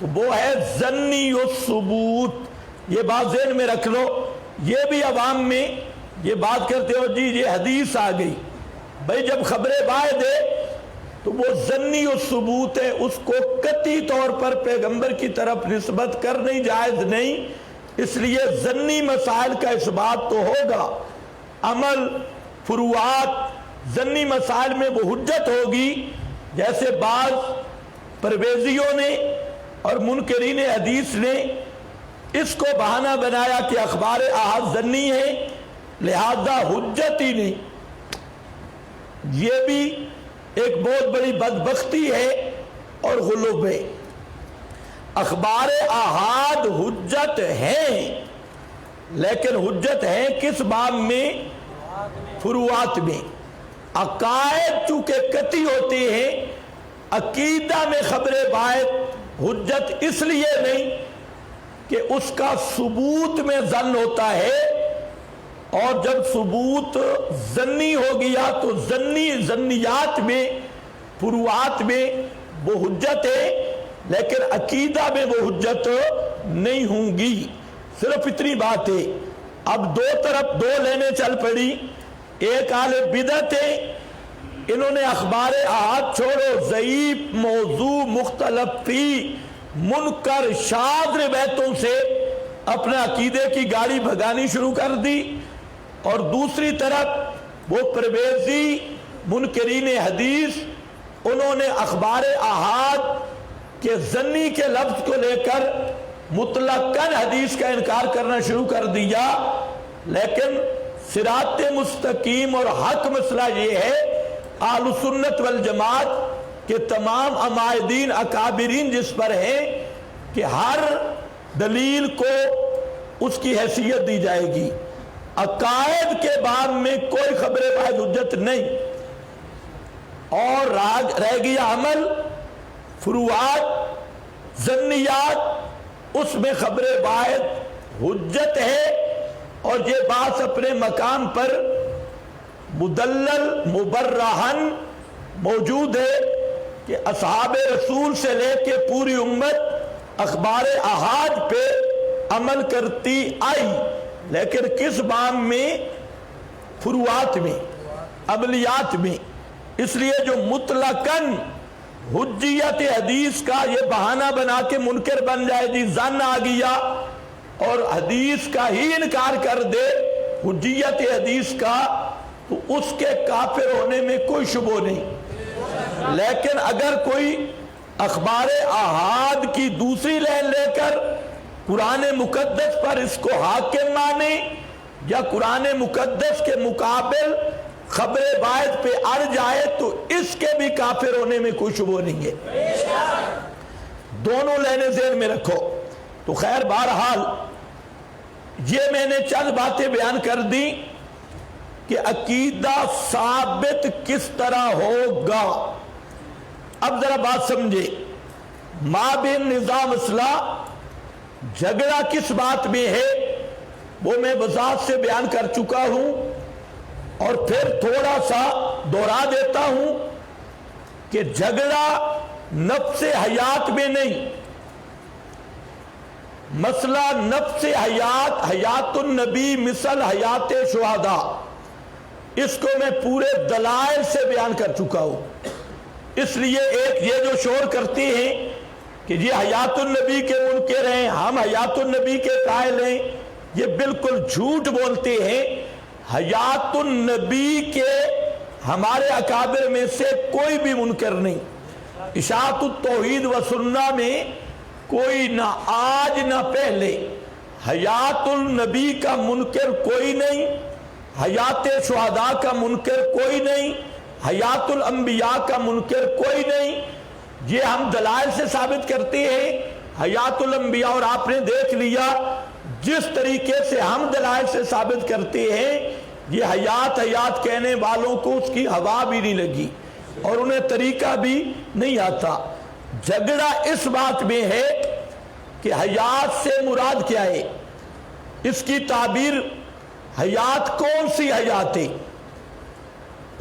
تو وہ ہے ظنی الثبوت۔ یہ بات ذہن میں رکھ لو، یہ بھی عوام میں یہ بات کرتے ہو جی یہ حدیث آ گئی، بھئی جب خبر واحد ہے تو وہ ظنی الثبوت ہے، اس کو قطعی طور پر پیغمبر کی طرف نسبت کرنی جائز نہیں، اس لیے ظنی مسائل کا اس بات تو ہوگا، عمل فروعات ظنی مسائل میں وہ حجت ہوگی، جیسے بعض پرویزیوں نے اور منکرین حدیث نے اس کو بہانہ بنایا کہ اخبار احاد ظنی ہے لہذا حجت ہی نہیں، یہ بھی ایک بہت بڑی بدبختی ہے اور غلوب ہے۔ اخبار احاد حجت ہیں، لیکن حجت ہیں کس باب میں؟ فروعات میں۔ عقائد چونکہ قطعی ہوتے ہیں، عقیدہ میں خبر واحد حجت اس لیے نہیں کہ اس کا ثبوت میں ظن ہوتا ہے، اور جب ثبوت ظنی ہو گیا تو ظنیات میں فروعات میں وہ حجت ہے، لیکن عقیدہ میں وہ حجت نہیں ہوں گی۔ صرف اتنی بات ہے۔ اب دو طرف دو لینے چل پڑی، ایک اہل بدعت ہے، انہوں نے اخبار احاد چھوڑو، ضعیف موضوع مختلف فی منکر شاذ روایتوں سے اپنے عقیدے کی گاڑی بھگانی شروع کر دی، اور دوسری طرف وہ پرویزی منکرین حدیث انہوں نے اخبار احاد کے ظنی کے لفظ کو لے کر مطلقاً حدیث کا انکار کرنا شروع کر دیا۔ لیکن صراط مستقیم اور حق مسئلہ یہ ہے اہل سنت والجماعت کے تمام عمائدین اکابرین جس پر ہیں کہ ہر دلیل کو اس کی حیثیت دی جائے گی، عقائد کے باب میں کوئی خبر واحد حجت نہیں، اور رہ گیا عمل فروعات ظنیات، اس میں خبر واحد حجت ہے، اور یہ بات اپنے مقام پر مدلل مبرہن موجود ہے کہ اصحاب رسول سے لے کے پوری امت اخبار احاد پہ عمل کرتی آئی، لیکن کس باب میں؟ فروعات میں، عملیات میں۔ اس لیے جو مطلقاً حجیت حدیث کا یہ بہانہ بنا کے منکر بن جائے جی ظن آ گیا اور حدیث کا ہی انکار کر دے حجیت حدیث کا، تو اس کے کافر ہونے میں کوئی شبہ نہیں۔ لیکن اگر کوئی اخبار احاد کی دوسری لین لے کر قرآن مقدس پر اس کو حاکم مانے یا قرآن مقدس کے مقابل خبر واحد پہ اڑ جائے تو اس کے بھی کافر ہونے میں کوئی شبہ نہیں ہے۔ دونوں لینے ذہن میں رکھو۔ تو خیر بہرحال یہ میں نے چند باتیں بیان کر دی کہ عقیدہ ثابت کس طرح ہوگا۔ اب ذرا بات سمجھے، مابین نظام اصلاح جھگڑا کس بات میں ہے وہ میں وضاحت سے بیان کر چکا ہوں، اور پھر تھوڑا سا دوہرا دیتا ہوں کہ جھگڑا نفس حیات میں نہیں، مسئلہ نفس حیات، حیات النبی مثل حیات شہداء، اس کو میں پورے دلائل سے بیان کر چکا ہوں۔ اس لیے ایک یہ جو شور کرتے ہیں کہ یہ حیات النبی کے منکر ہیں، ہم حیات النبی کے قائل ہیں، یہ بالکل جھوٹ بولتے ہیں۔ حیات النبی کے ہمارے اکابر میں سے کوئی بھی منکر نہیں، اشاعت التوحید و سنہ میں کوئی نہ آج نہ پہلے حیات النبی کا منکر کوئی نہیں، حیات شہداء کا منکر کوئی نہیں، حیات الانبیاء کا منکر کوئی نہیں۔ یہ ہم دلائل سے ثابت کرتے ہیں حیات الانبیاء، اور آپ نے دیکھ لیا جس طریقے سے ہم دلائل سے ثابت کرتے ہیں، یہ حیات حیات کہنے والوں کو اس کی ہوا بھی نہیں لگی اور انہیں طریقہ بھی نہیں آتا۔ جھگڑا اس بات میں ہے کہ حیات سے مراد کیا ہے، اس کی تعبیر حیات کون سی حیات ہے،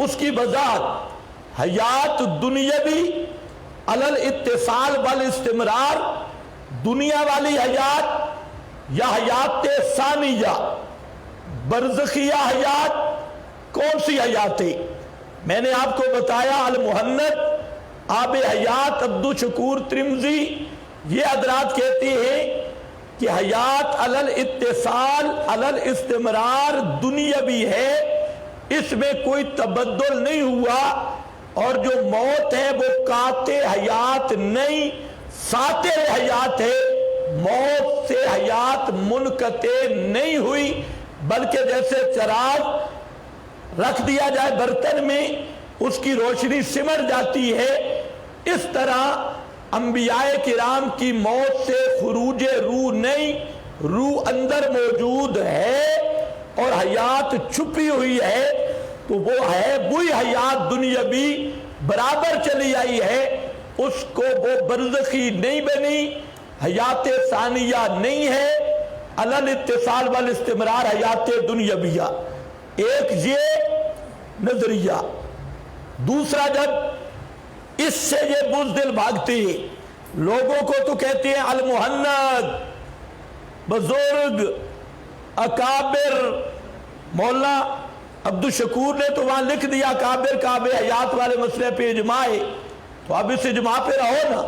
اس کی وضاحت حیات دنیاوی علی الاتصال والاستمرار، دنیا والی حیات، یا حیات ثانیہ برزخیہ حیات، کون سی حیات ہے؟ میں نے آپ کو بتایا المہند، آب حیات عبدالشکور ترمذی، یہ حضرات کہتے ہیں کہ حیات علی الاتصال علی الاستمرار دنیاوی ہے، اس میں کوئی تبدل نہیں ہوا، اور جو موت ہے وہ قاطع حیات نہیں، ساتر حیات ہے، موت سے حیات منقطع نہیں ہوئی، بلکہ جیسے چراغ رکھ دیا جائے برتن میں اس کی روشنی سمر جاتی ہے، اس طرح انبیاء کرام کی موت سے خروج روح نہیں، روح اندر موجود ہے اور حیات چھپی ہوئی ہے، تو وہ ہے وہی حیات دنیاوی برابر چلی آئی ہے، اس کو وہ برزخی نہیں بنی، حیات ثانیہ نہیں ہے، علی الاتصال والاستمرار حیات دنیاویہ۔ ایک یہ نظریہ۔ دوسرا، جب اس سے یہ بزدل بھاگتے ہیں، لوگوں کو تو کہتے ہیں المہند، بزرگ، اکابر، مولا عبدالشکور نے تو وہاں لکھ دیا اکابر کعب حیات والے مسئلے پہ اجماع ہے، تو اب اس اجماع پہ رہو نا،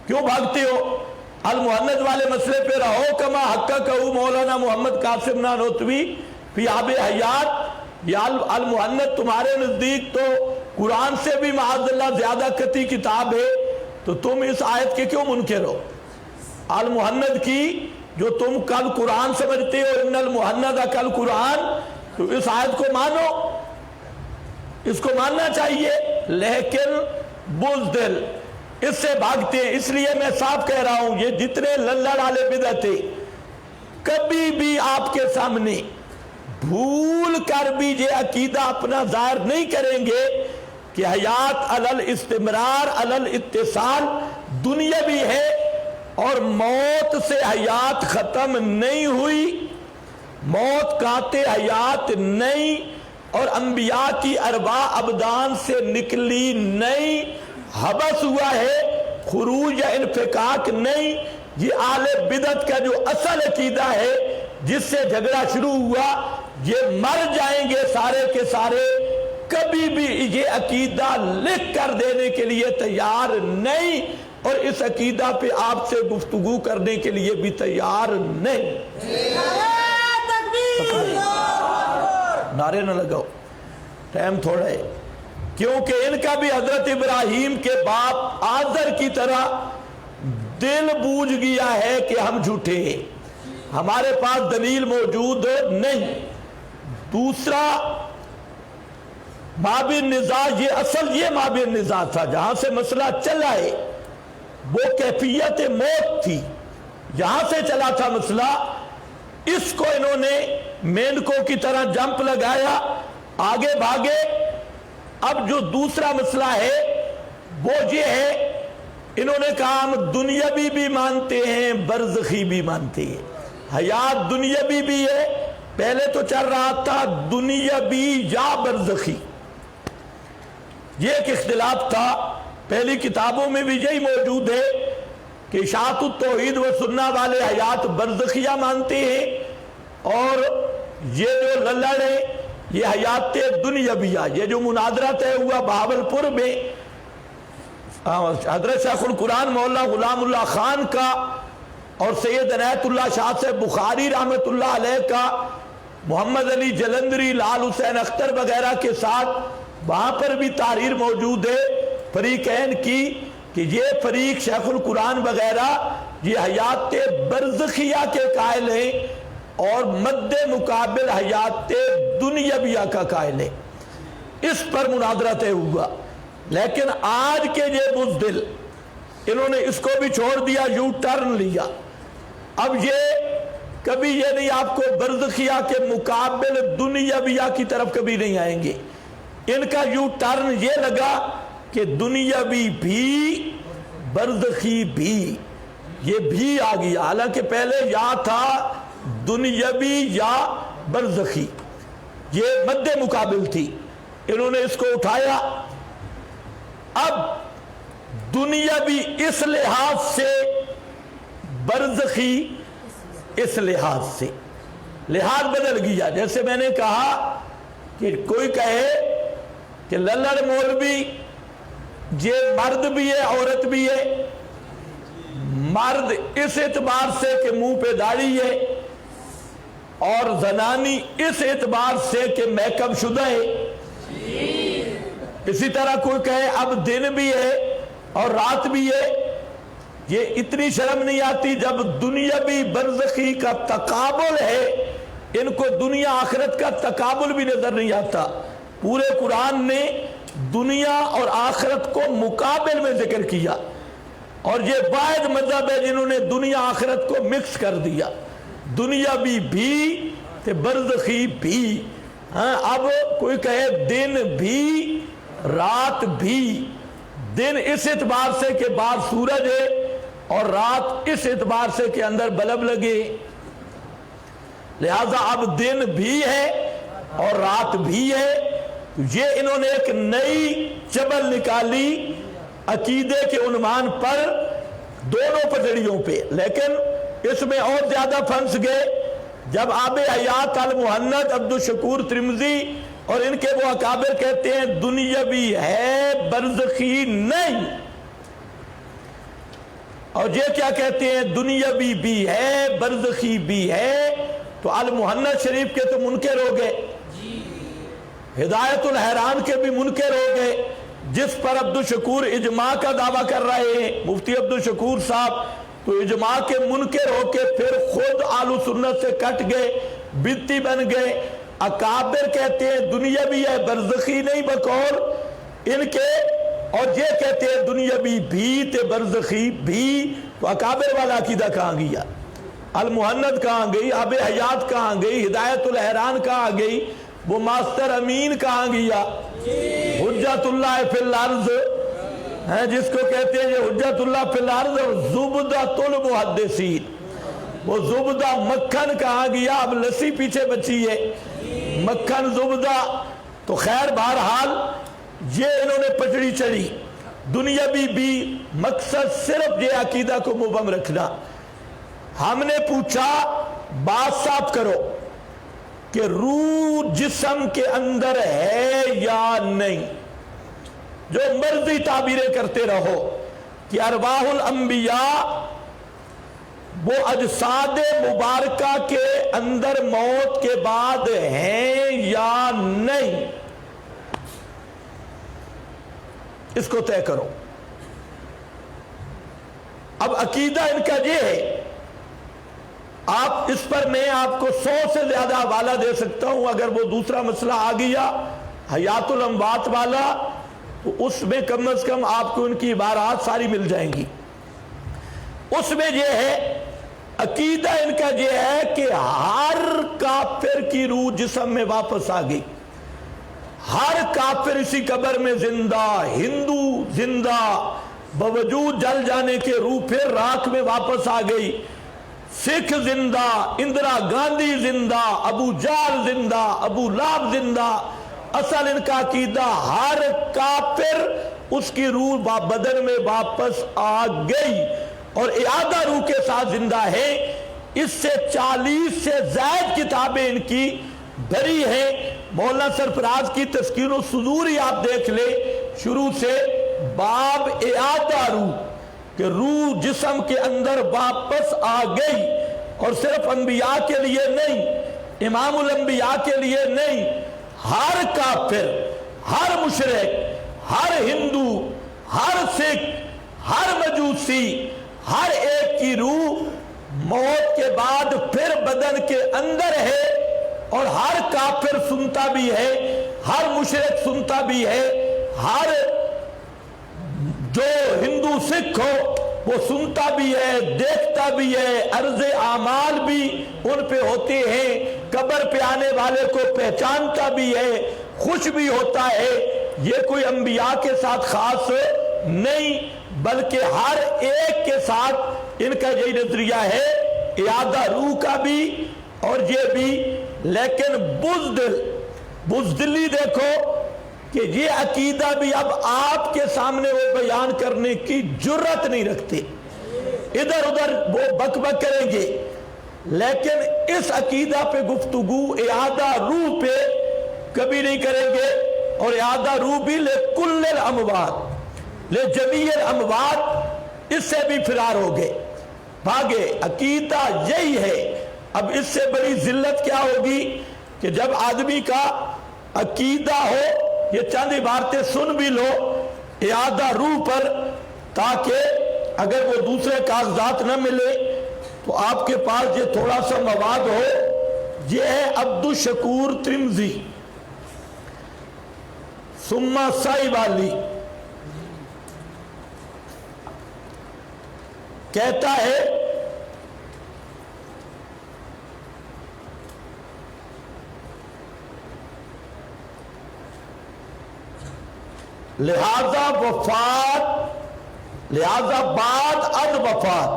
کیوں بھاگتے ہو؟ المہند والے مسئلے پہ رہو، کما حققہ مولانا محمد قاسم نانوتوی فی آب حیات۔ یا المہند تمہارے نزدیک تو قرآن سے بھی معاذ اللہ زیادہ قطعی کتاب ہے، تو تم اس آیت کے کیوں منکر ہو؟ المہند کی جو تم کل قرآن سمجھتے ہو، ان المہند کل قرآن، تو اس آیت کو مانو، اس کو ماننا چاہیے، لیکن بزدل اس سے بھاگتے ہیں۔ اس لیے میں صاف کہہ رہا ہوں، یہ جتنے للڑ والے بدعتیں کبھی بھی آپ کے سامنے بھول کر بھی یہ عقیدہ اپنا ظاہر نہیں کریں گے کہ حیات علی الاستمرار علی الاتصال دنیاوی ہے اور موت سے حیات ختم نہیں ہوئی، موت قاطع حیات نہیں، اور انبیاء کی ارواح ابدان سے نکلی نہیں، حبس ہوا ہے، خروج یا انفکاک نہیں۔ یہ اہل بدعت کا جو اصل عقیدہ ہے جس سے جھگڑا شروع ہوا، یہ مر جائیں گے سارے کے سارے، کبھی بھی یہ عقیدہ لکھ کر دینے کے لیے تیار نہیں، اور اس عقیدہ پہ آپ سے گفتگو کرنے کے لیے بھی تیار نہیں۔ نعرے نہ لگاؤ، ٹائم تھوڑا ہے، کیونکہ ان کا بھی حضرت ابراہیم کے باپ آذر کی طرح دل بوجھ گیا ہے کہ ہم جھوٹے ہیں، ہمارے پاس دلیل موجود نہیں۔ دوسرا مابین نزاع، یہ اصل یہ مابین نزاع تھا جہاں سے مسئلہ چلا ہے، وہ کیفیت موت تھی، یہاں سے چلا تھا مسئلہ، اس کو انہوں نے مینڈکوں کی طرح جمپ لگایا، آگے بھاگے۔ اب جو دوسرا مسئلہ ہے وہ یہ ہے، انہوں نے کہا ہم دنیاوی بھی مانتے ہیں، برزخی بھی مانتے ہیں، حیات دنیاوی بھی ہے، پہلے تو چل رہا تھا دنیاوی یا برزخی، یہ ایک اختلاف تھا، پہلی کتابوں میں بھی یہی موجود ہے کہ اشاعت التوحید و سنہ والے حیات برزخیہ مانتے ہیں، اور یہ جو للڑ ہے یہ حیات دنیاویہ۔ یہ جو مناظرہ طے ہوا بہاولپور میں حضرت شیخ القرآن مولانا غلام اللہ خان کا اور سید عنایت اللہ شاہ سے بخاری رحمت اللہ علیہ کا، محمد علی جلندری، لال حسین اختر وغیرہ کے ساتھ، وہاں پر بھی تحریر موجود ہے فریقین کی، کہ یہ فریق شیخ القرآن وغیرہ یہ حیات برزخیہ کے قائل ہیں اور مد مقابل حیات دنیاویہ کا قائل ہے. اس پر مناظرہ طے ہوا. لیکن آج کے یہ بزدل انہوں نے اس کو بھی چھوڑ دیا, یو ٹرن لیا. اب یہ کبھی یہ نہیں آپ کو برزخیہ کے مقابل دنیاویہ کی طرف کبھی نہیں آئیں گے. ان کا یو ٹرن یہ لگا کہ دنیاوی بھی برزخی بھی, یہ بھی آ گیا. حالانکہ پہلے یا تھا دنیاوی یا برزخی, یہ مد مقابل تھی. انہوں نے اس کو اٹھایا. اب دنیاوی اس لحاظ سے, برزخی اس لحاظ سے, لحاظ بدل گیا. جیسے میں نے کہا کہ کوئی کہے کہ للڑ مولوی یہ مرد بھی ہے عورت بھی ہے. مرد اس اعتبار سے کہ منہ پہ داڑھی ہے, اور زنانی اس اعتبار سے کہ میک اپ شدہ ہے. اسی طرح کوئی کہے اب دن بھی ہے اور رات بھی ہے. یہ اتنی شرم نہیں آتی جب دنیاوی برزخی کا تقابل ہے, ان کو دنیا آخرت کا تقابل بھی نظر نہیں آتا. پورے قرآن نے دنیا اور آخرت کو مقابل میں ذکر کیا, اور یہ واحد مذہب ہے جنہوں نے دنیا آخرت کو مکس کر دیا. دنیاوی بھی تے برزخی بھی. ہاں, اب کوئی کہے دن بھی رات بھی. دن اس اعتبار سے کہ باہر سورج ہے, اور رات اس اعتبار سے کہ اندر بلب لگے. لہذا اب دن بھی ہے اور رات بھی ہے. یہ انہوں نے ایک نئی چبل نکالی عقیدے کے عنوان پر, دونوں پٹڑیوں پہ. لیکن اس میں اور زیادہ پھنس گئے جب آب حیات المحنت عبدالشکور ترمذی اور ان کے وہ اکابر کہتے ہیں دنیاوی ہے برزخی نہیں, اور یہ کیا کہتے ہیں دنیاوی بھی ہے برزخی بھی ہے. تو المحنت شریف کے تو منکر ہو گئے, ہدایت الحیران کے بھی منکر ہو گئے, جس پر عبدالشکور اجماع کا دعویٰ کر رہے ہیں مفتی عبدالشکور صاحب. تو اجماع کے منکر ہو کے پھر خود اہل سنت سے کٹ گئے, بدعتی بن گئے. اکابر کہتے ہیں دنیاوی ہے برزخی نہیں بقول ان کے, اور یہ کہتے ہیں دنیاوی بھی تے برزخی بھی. تو اکابر والا عقیدہ کہاں گیا؟ المحنت کہاں گئی؟ آب حیات کہاں گئی؟ ہدایت الحیران کہاں گئی؟ وہ ماسٹر امین کہاں گیا؟ حجت اللہ فی الارض ہے جس کو کہتے ہیں یہ حجت اللہ فی الارض, اور زبدۃ المحدثین. وہ زبدہ مکھن کہاں گیا؟ اب لسی پیچھے بچی ہے, مکھن زبدہ. تو خیر بہرحال یہ انہوں نے پٹڑی چڑھی. دنیاوی بھی مقصد صرف یہ عقیدہ کو مبہم رکھنا. ہم نے پوچھا بات صاف کرو کہ روح جسم کے اندر ہے یا نہیں. جو مرضی تعبیریں کرتے رہو کہ ارواح الانبیاء وہ اجساد مبارکہ کے اندر موت کے بعد ہیں یا نہیں, اس کو طے کرو. اب عقیدہ ان کا یہ ہے, آپ اس پر میں آپ کو 100 سے زیادہ حوالہ دے سکتا ہوں. اگر وہ دوسرا مسئلہ آ گیا حیات الاموات والا, تو اس میں کم از کم آپ کو ان کی عبارات ساری مل جائیں گی. اس میں یہ ہے عقیدہ ان کا یہ ہے کہ ہر کافر کی روح جسم میں واپس آ گئی. ہر کافر اسی قبر میں زندہ, ہندو زندہ, باوجود جل جانے کے روح پھر راکھ میں واپس آ گئی. سکھ زندہ, اندرا گاندھی زندہ, ابو جہل زندہ, ابو لہب زندہ. اصل ان کا عقیدہ ہر کافر اس کی روح بدن میں واپس آ گئی اور اعادہ روح کے ساتھ زندہ ہے. اس سے 40 سے زائد کتابیں ان کی بھری ہیں. مولانا سرفراز کی تذکیر الصدور ہی آپ دیکھ لیں, شروع سے باب اعادہ روح, کہ روح جسم کے اندر واپس آ گئی. اور صرف انبیاء کے لیے نہیں, امام الانبیاء کے لیے نہیں, ہر کافر, ہر مشرک, ہر ہندو, ہر سکھ, ہر مجوسی ہر ایک کی روح موت کے بعد پھر بدن کے اندر ہے، اور ہر کافر سنتا بھی ہے، ہر مشرک سنتا بھی ہے، ہر جو ہندو سکھ ہو وہ سنتا بھی ہے، دیکھتا بھی ہے، عرض اعمال بھی ان پہ ہوتے ہیں، قبر پہ آنے والے کو پہچانتا بھی ہے، خوش بھی ہوتا ہے۔ یہ کوئی انبیاء کے ساتھ خاص نہیں، بلکہ ہر ایک کے ساتھ ان کا یہی نظریہ ہے، اعادہ روح کا بھی اور یہ بھی۔ لیکن بزدلی دیکھو کہ یہ عقیدہ بھی اب آپ کے سامنے وہ بیان کرنے کی جرت نہیں رکھتے، ادھر ادھر وہ بک بک کریں گے، لیکن اس عقیدہ پہ گفتگو اعادہ روح پہ کبھی نہیں کریں گے۔ اور اعادہ روح بھی لکل الاموات، لجمیع الاموات، اس سے بھی فرار ہو گئے، بھاگے۔ عقیدہ یہی ہے۔ اب اس سے بڑی ذلت کیا ہوگی کہ جب آدمی کا عقیدہ ہو، یہ چند عبارتیں سن بھی لو اعادہ روح پر، تاکہ اگر وہ دوسرے کاغذات نہ ملے تو آپ کے پاس یہ تھوڑا سا مواد ہو۔ یہ ہے عبدالشکور ترمذی ثم سائی والی، کہتا ہے لہذا بعد از وفات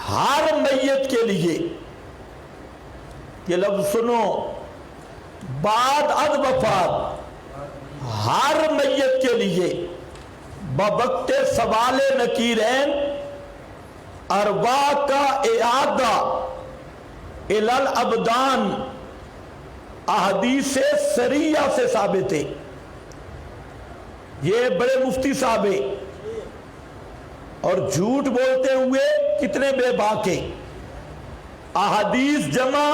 ہر میت کے لیے، یہ لفظ سنو، بعد از وفات ہر میت کے لیے بوقت سوال نکیرین ارواح کا اعادہ الی الابدان احادیث سریہ سے ثابت ہے۔ یہ بڑے مفتی صاحب ہیں اور جھوٹ بولتے ہوئے کتنے بے باک ہیں۔ احادیث جمع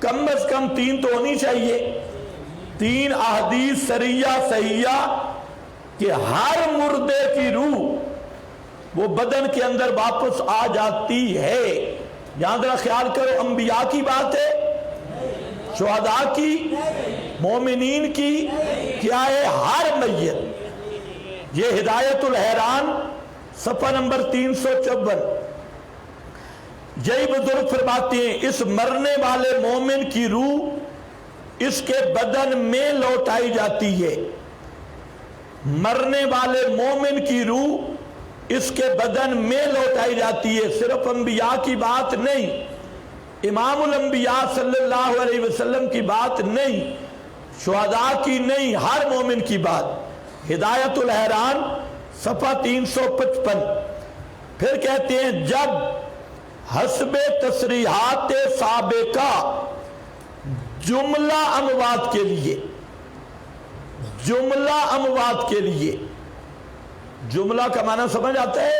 کم از کم 3 تو ہونی چاہیے، 3 احادیث سریہ صحیحہ کہ ہر مردے کی روح وہ بدن کے اندر واپس آ جاتی ہے۔ یہاں ذرا خیال کرو، انبیاء کی بات ہے، شہداء کی، مومنین کی، کیا ہے؟ ہر میت۔ یہ ہدایت الحیران صفحہ نمبر 354، یہی بزرگ فرماتے ہیں اس مرنے والے مومن کی روح اس کے بدن میں لوٹائی جاتی ہے۔ مرنے والے مومن کی روح اس کے بدن میں لوٹائی جاتی ہے۔ صرف انبیاء کی بات نہیں، امام الانبیاء صلی اللہ علیہ وسلم کی بات نہیں، شہداء کی نہیں، ہر مومن کی بات۔ ہدایت الحیران صفحہ 355۔ پھر کہتے ہیں جب حسب تصریحات سابقہ جملہ اموات کے لیے، جملہ اموات کے لیے، جملہ کا معنی سمجھ آتا ہے؟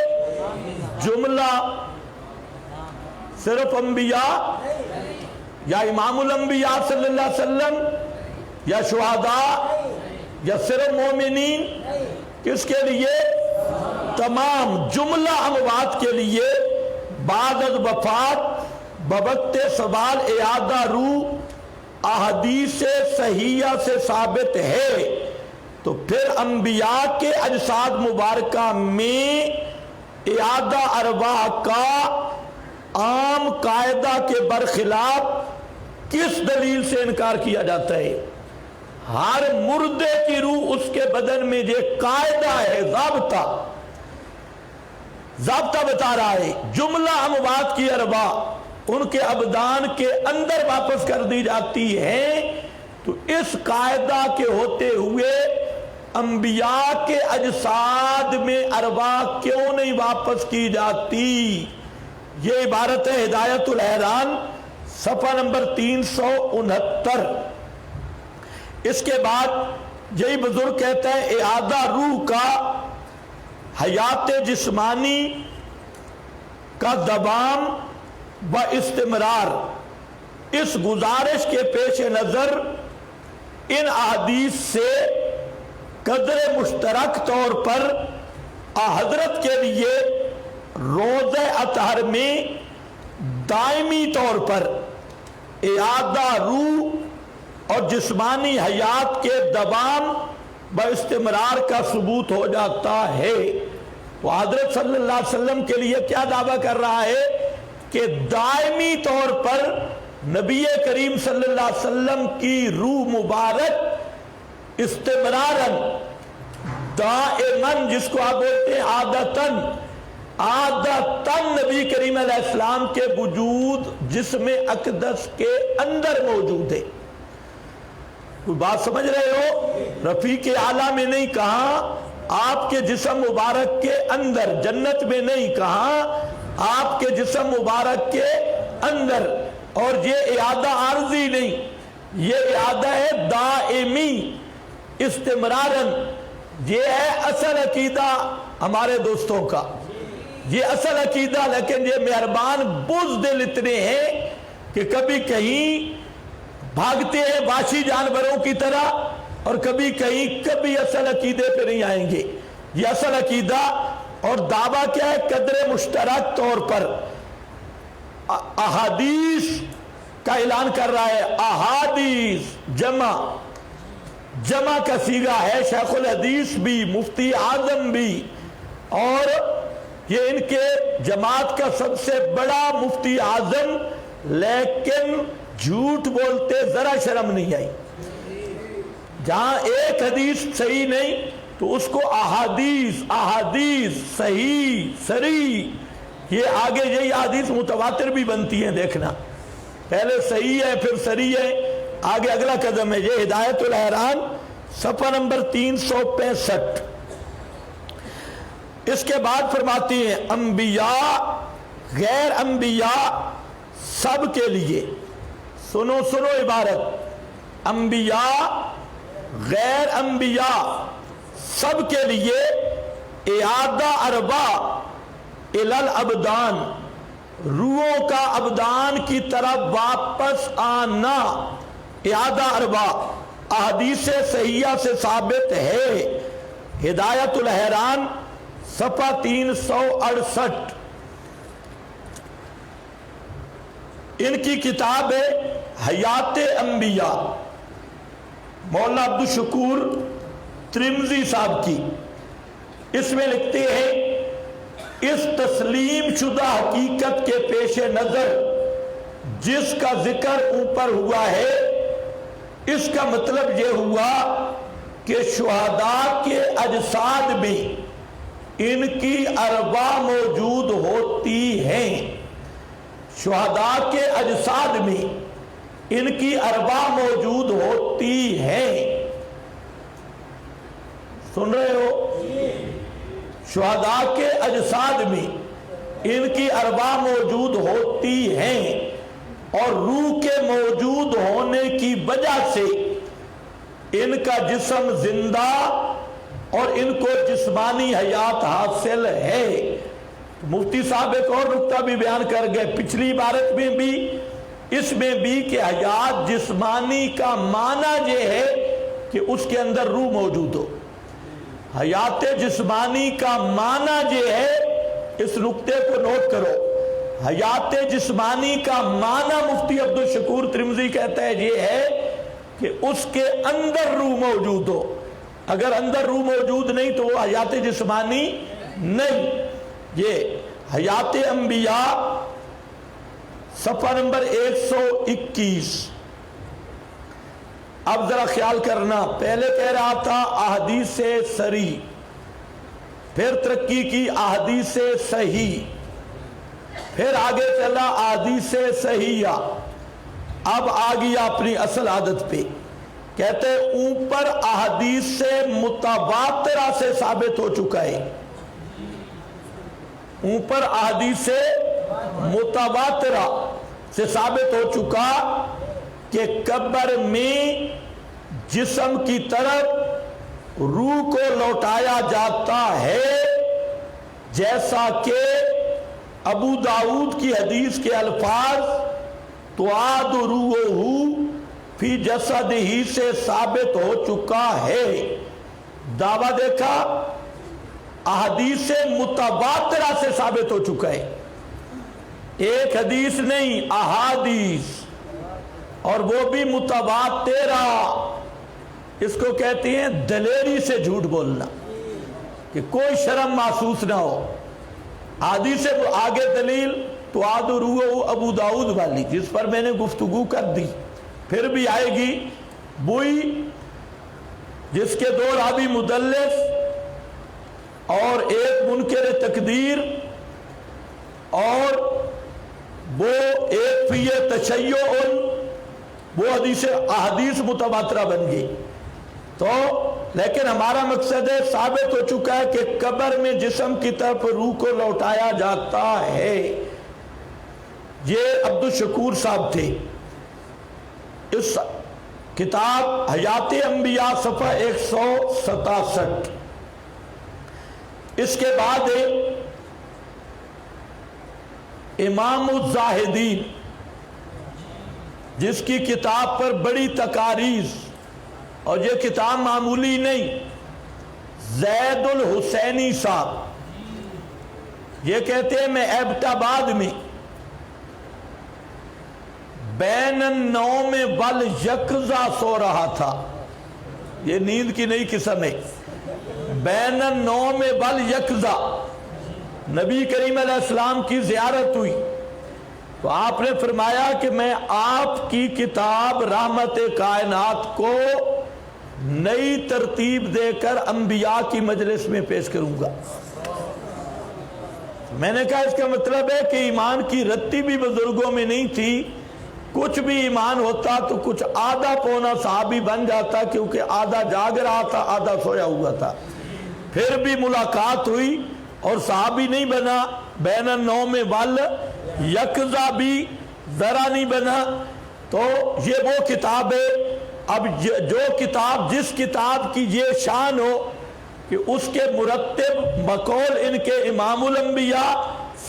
جملہ صرف انبیاء یا امام الانبیاء صلی اللہ علیہ وسلم یا شہداء یا صرف مومنین؟ کس کے لیے؟ تمام جملہ اموات کے لیے بعد از وفات بوقت سوال اعادہ روح احادیث صحیحہ سے ثابت ہے۔ تو پھر انبیاء کے اجساد مبارکہ میں اعادہ ارواح کا عام قاعدہ کے برخلاف کس دلیل سے انکار کیا جاتا ہے؟ ہر مردے کی روح اس کے بدن میں یہ قاعدہ ہے، ضابطہ بتا رہا ہے، جملہ اموات کی ارواح ان کے ابدان کے اندر واپس کر دی جاتی ہے۔ تو اس قاعدہ کے ہوتے ہوئے انبیاء کے اجساد میں ارواح کیوں نہیں واپس کی جاتی؟ یہ عبارت ہے ہدایت الحیران صفحہ نمبر 369۔ اس کے بعد یہی بزرگ کہتا ہے اعادہ روح کا حیات جسمانی کا دوام و استمرار، اس گزارش کے پیش نظر ان احادیث سے قدر مشترک طور پر حضرت کے لیے روزہ اطہر میں دائمی طور پر اعادہ روح اور جسمانی حیات کے دوام باستمرار کا ثبوت ہو جاتا ہے۔ وہ حضرت صلی اللہ علیہ وسلم کے لیے کیا دعویٰ کر رہا ہے کہ دائمی طور پر نبی کریم صلی اللہ علیہ وسلم کی روح مبارک استمرارن دائمن، جس کو آپ بولتے ہیں عادتن، عادتن نبی کریم علیہ السلام کے وجود جسم اقدس کے اندر موجود ہے۔ کوئی بات سمجھ رہے ہو؟ رفیق اعلیٰ میں نہیں کہا، آپ کے جسم مبارک کے اندر، جنت میں نہیں کہا، آپ کے جسم مبارک کے اندر۔ اور یہ اعادہ عارضی نہیں، یہ اعادہ ہے دائمی استمرارن۔ یہ ہے اصل عقیدہ ہمارے دوستوں کا، یہ اصل عقیدہ۔ لیکن یہ مہربان بزدل اتنے ہیں کہ کبھی کہیں بھاگتے ہیں وحشی جانوروں کی طرح، اور کبھی کہیں کبھی اصل عقیدے پہ نہیں آئیں گے۔ یہ اصل عقیدہ اور دعویٰ کیا ہے؟ قدر مشترک طور پر احادیث کا اعلان کر رہا ہے۔ احادیث جمع کا صیغہ ہے، شیخ الحدیث بھی، مفتی اعظم بھی، اور یہ ان کے جماعت کا سب سے بڑا مفتی اعظم، لیکن جھوٹ بولتے ذرا شرم نہیں آئی۔ جہاں ایک حدیث صحیح نہیں تو اس کو احادیث صحیح صریح، یہ آگے یہی احادیث متواتر بھی بنتی ہیں، دیکھنا پہلے صحیح ہے پھر صریح ہے، آگے اگلا قدم ہے۔ یہ ہدایت الحیران صفحہ نمبر 365۔ اس کے بعد فرماتی ہیں انبیاء غیر انبیاء سب کے لیے، سنو عبارت، انبیاء غیر انبیاء سب کے لیے اعادہ ارواح الی الابدان، روحوں کا ابدان کی طرف واپس آنا، اعادہ ارواح احادیث صحیحہ سے ثابت ہے۔ ہدایت الحیران صفحہ 368، ان کی کتاب ہے حیات انبیاء، مولانا عبدالشکور ترمذی صاحب کی۔ اس میں لکھتے ہیں اس تسلیم شدہ حقیقت کے پیش نظر جس کا ذکر اوپر ہوا ہے، اس کا مطلب یہ ہوا کہ شہداء کے اجساد میں ان کی ارواح موجود ہوتی ہیں، شہداء کے اجساد میں ان کی ارواح موجود ہوتی ہیں۔ سن رہے ہو؟ شہداء کے اجساد میں ان کی ارواح موجود ہوتی ہیں، اور روح کے موجود ہونے کی وجہ سے ان کا جسم زندہ اور ان کو جسمانی حیات حاصل ہے۔ مفتی صاحب ایک اور نقطہ بھی بیان کر گئے پچھلی عبارت میں بھی، اس میں بھی، کہ حیات جسمانی کا معنی یہ ہے کہ اس کے اندر روح موجود ہو۔ حیات جسمانی کا معنی یہ ہے، اس نقطے کو نوٹ کرو، حیات جسمانی کا معنی مفتی عبدالشکور ترمذی کہتا ہے یہ ہے کہ اس کے اندر روح موجود ہو۔ اگر اندر روح موجود نہیں تو وہ حیات جسمانی نہیں۔ یہ حیات انبیاء صفحہ نمبر 121۔ اب ذرا خیال کرنا، پہلے کہہ رہا تھا احادیث صریح، پھر ترقی کی احادیث صحیح، پھر آگے چلا احادیث صحیحہ، اب آ گیا اپنی اصل عادت پہ۔ کہتے ہیں اوپر احادیث متواترہ سے ثابت ہو چکا ہے، اوپر احادیث متواترہ سے ثابت ہو چکا کہ قبر میں جسم کی طرف روح کو لوٹایا جاتا ہے، جیسا کہ ابو داؤد کی حدیث کے الفاظ تُعَادُ رُوحُهُ فی جسد ہی سے ثابت ہو چکا ہے۔ دعویٰ دیکھا، احادیث متواترہ سے ثابت ہو چکا ہے، ایک حدیث نہیں، احادیث، اور وہ بھی متواترہ۔ اس کو کہتے ہیں دلیری سے جھوٹ بولنا، کہ کوئی شرم محسوس نہ ہو۔ حدیث سے آگے دلیل تو روح ابو داؤد والی، جس پر میں نے گفتگو کر دی، پھر بھی آئے گی بوئی، جس کے دو راوی مدلس اور ایک منکر تقدیر، اور وہ ایک فی تشیع، وہ احادیث متواترہ بن گئی۔ تو لیکن ہمارا مقصد ہے، ثابت ہو چکا ہے کہ قبر میں جسم کی طرف روح کو لوٹایا جاتا ہے۔ یہ عبدالشکور صاحب تھے، اس کتاب حیات انبیاء صفحہ 167۔ اس کے بعد امام الزاہدین، جس کی کتاب پر بڑی تقاریض، اور یہ کتاب معمولی نہیں، زید الحسینی صاحب یہ کہتے ہیں میں ایبٹ آباد میں بین النوم والیقظہ سو رہا تھا۔ یہ نیند کی نئی قسم ہے، بین النوم والیقظہ۔ نبی کریم علیہ السلام کی زیارت ہوئی تو آپ نے فرمایا کہ میں آپ کی کتاب رحمت کائنات کو نئی ترتیب دے کر انبیاء کی مجلس میں پیش کروں گا۔ میں نے کہا اس کا مطلب ہے کہ ایمان کی رتی بھی بزرگوں میں نہیں تھی، کچھ بھی ایمان ہوتا تو کچھ آدھا پونا صحابی بن جاتا، کیونکہ آدھا جاگ رہا تھا، آدھا سویا ہوا تھا۔ پھر بھی ملاقات ہوئی اور صحابی نہیں بنا، بین النوم والیقظہ بھی ذرا نہیں بنا۔ تو یہ وہ کتاب ہے۔ اب جو کتاب، جس کتاب کی یہ شان ہو کہ اس کے مرتب بقول ان کے امام الانبیاء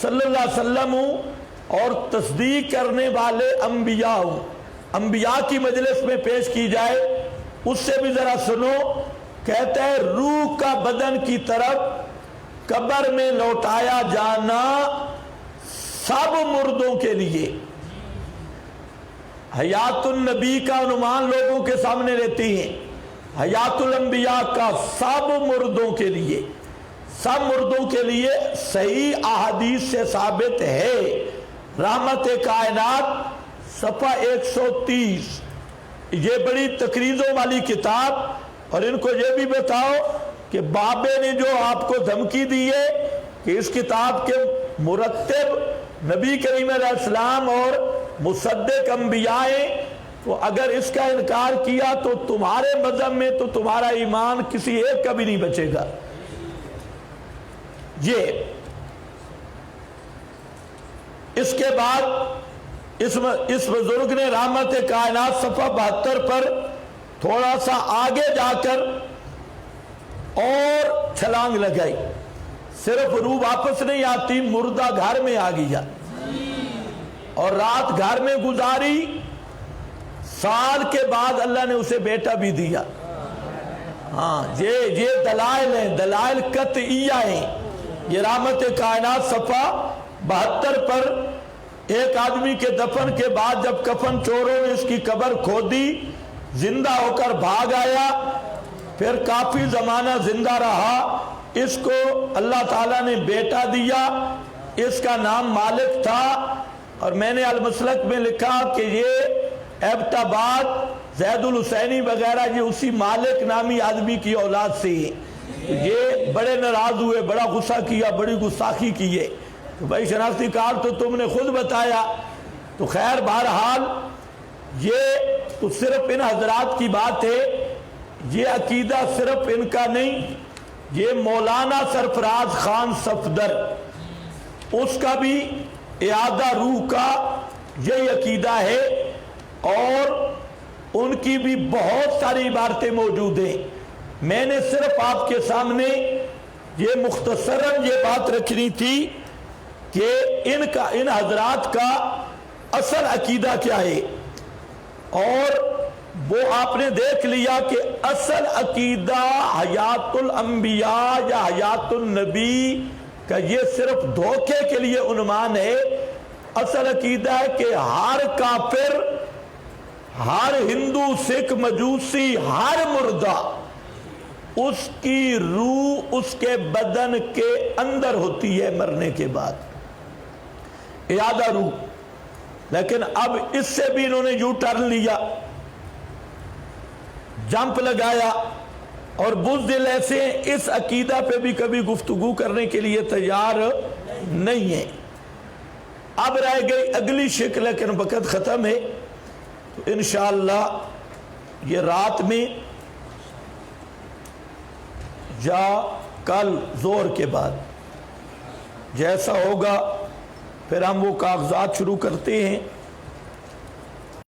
صلی اللہ علیہ وسلم ہوں، اور تصدیق کرنے والے انبیاء ہوں، انبیاء کی مجلس میں پیش کی جائے، اس سے بھی ذرا سنو۔ کہتا ہے روح کا بدن کی طرف قبر میں لوٹایا جانا سب مردوں کے لیے۔ حیات النبی کا عنوان لوگوں کے سامنے لیتی ہیں، حیات الانبیاء کا سب مردوں کے لیے، سب مردوں کے لیے صحیح احادیث سے ثابت ہے۔ رحمت کائنات صفحہ 130، یہ بڑی تقریضوں والی کتاب۔ اور ان کو یہ بھی بتاؤ کہ بابے نے جو آپ کو دھمکی دی ہے کہ اس کتاب کے مرتب نبی کریم علیہ السلام اور مصدق انبیاء ہیں، تو اگر اس کا انکار کیا تو تمہارے مذہب میں تو تمہارا ایمان کسی ایک کا بھی نہیں بچے گا۔ یہ اس کے بعد اس بزرگ نے رحمت کائنات صفحہ 72 پر تھوڑا سا آگے جا کر اور چھلانگ لگائی۔ صرف روح واپس نہیں آتی، مردہ گھر میں آ گیا اور رات گھر میں گزاری، سال کے بعد اللہ نے اسے بیٹا بھی دیا۔ ہاں یہ دلائل ہیں، دلائل قطعیہ ہیں۔ یہ رحمت کائنات صفحہ 72 پر ایک آدمی کے دفن کے بعد جب کفن چوروں نے اس کی قبر کھودی، زندہ ہو کر بھاگ آیا، پھر کافی زمانہ زندہ رہا، اس کو اللہ تعالیٰ نے بیٹا دیا، اس کا نام مالک تھا۔ اور میں نے المسلک میں لکھا کہ یہ ایبٹ آباد، زید الحسینی وغیرہ یہ اسی مالک نامی آدمی کی اولاد سے ہیں۔ یہ بڑے ناراض ہوئے، بڑا غصہ کیا، بڑی گستاخی کیے۔ تو بھائی شناختی کارڈ تو تم نے خود بتایا۔ تو خیر بہرحال یہ تو صرف ان حضرات کی بات ہے، یہ عقیدہ صرف ان کا نہیں، یہ مولانا سرفراز خان صفدر، اس کا بھی اعادہ روح کا یہی عقیدہ ہے، اور ان کی بھی بہت ساری عبارتیں موجود ہیں۔ میں نے صرف آپ کے سامنے یہ مختصراً یہ بات رکھنی تھی کہ ان حضرات کا اصل عقیدہ کیا ہے، اور وہ آپ نے دیکھ لیا کہ اصل عقیدہ حیات الانبیاء یا حیات النبی کا یہ صرف دھوکے کے لیے عنوان ہے۔ اصل عقیدہ ہے کہ ہر کافر، ہر ہندو، سکھ، مجوسی، ہر مردہ، اس کی روح اس کے بدن کے اندر ہوتی ہے مرنے کے بعد، اعادہ روح۔ لیکن اب اس سے بھی انہوں نے یو ٹرن لیا، جمپ لگایا، اور بزدل ایسے اس عقیدہ پہ بھی کبھی گفتگو کرنے کے لیے تیار نہیں ہے۔ اب رہ گئی اگلی شکل، لیکن وقت ختم ہے، تو انشاءاللہ یہ رات میں یا کل ظہر کے بعد جیسا ہوگا پھر ہم وہ کاغذات شروع کرتے ہیں۔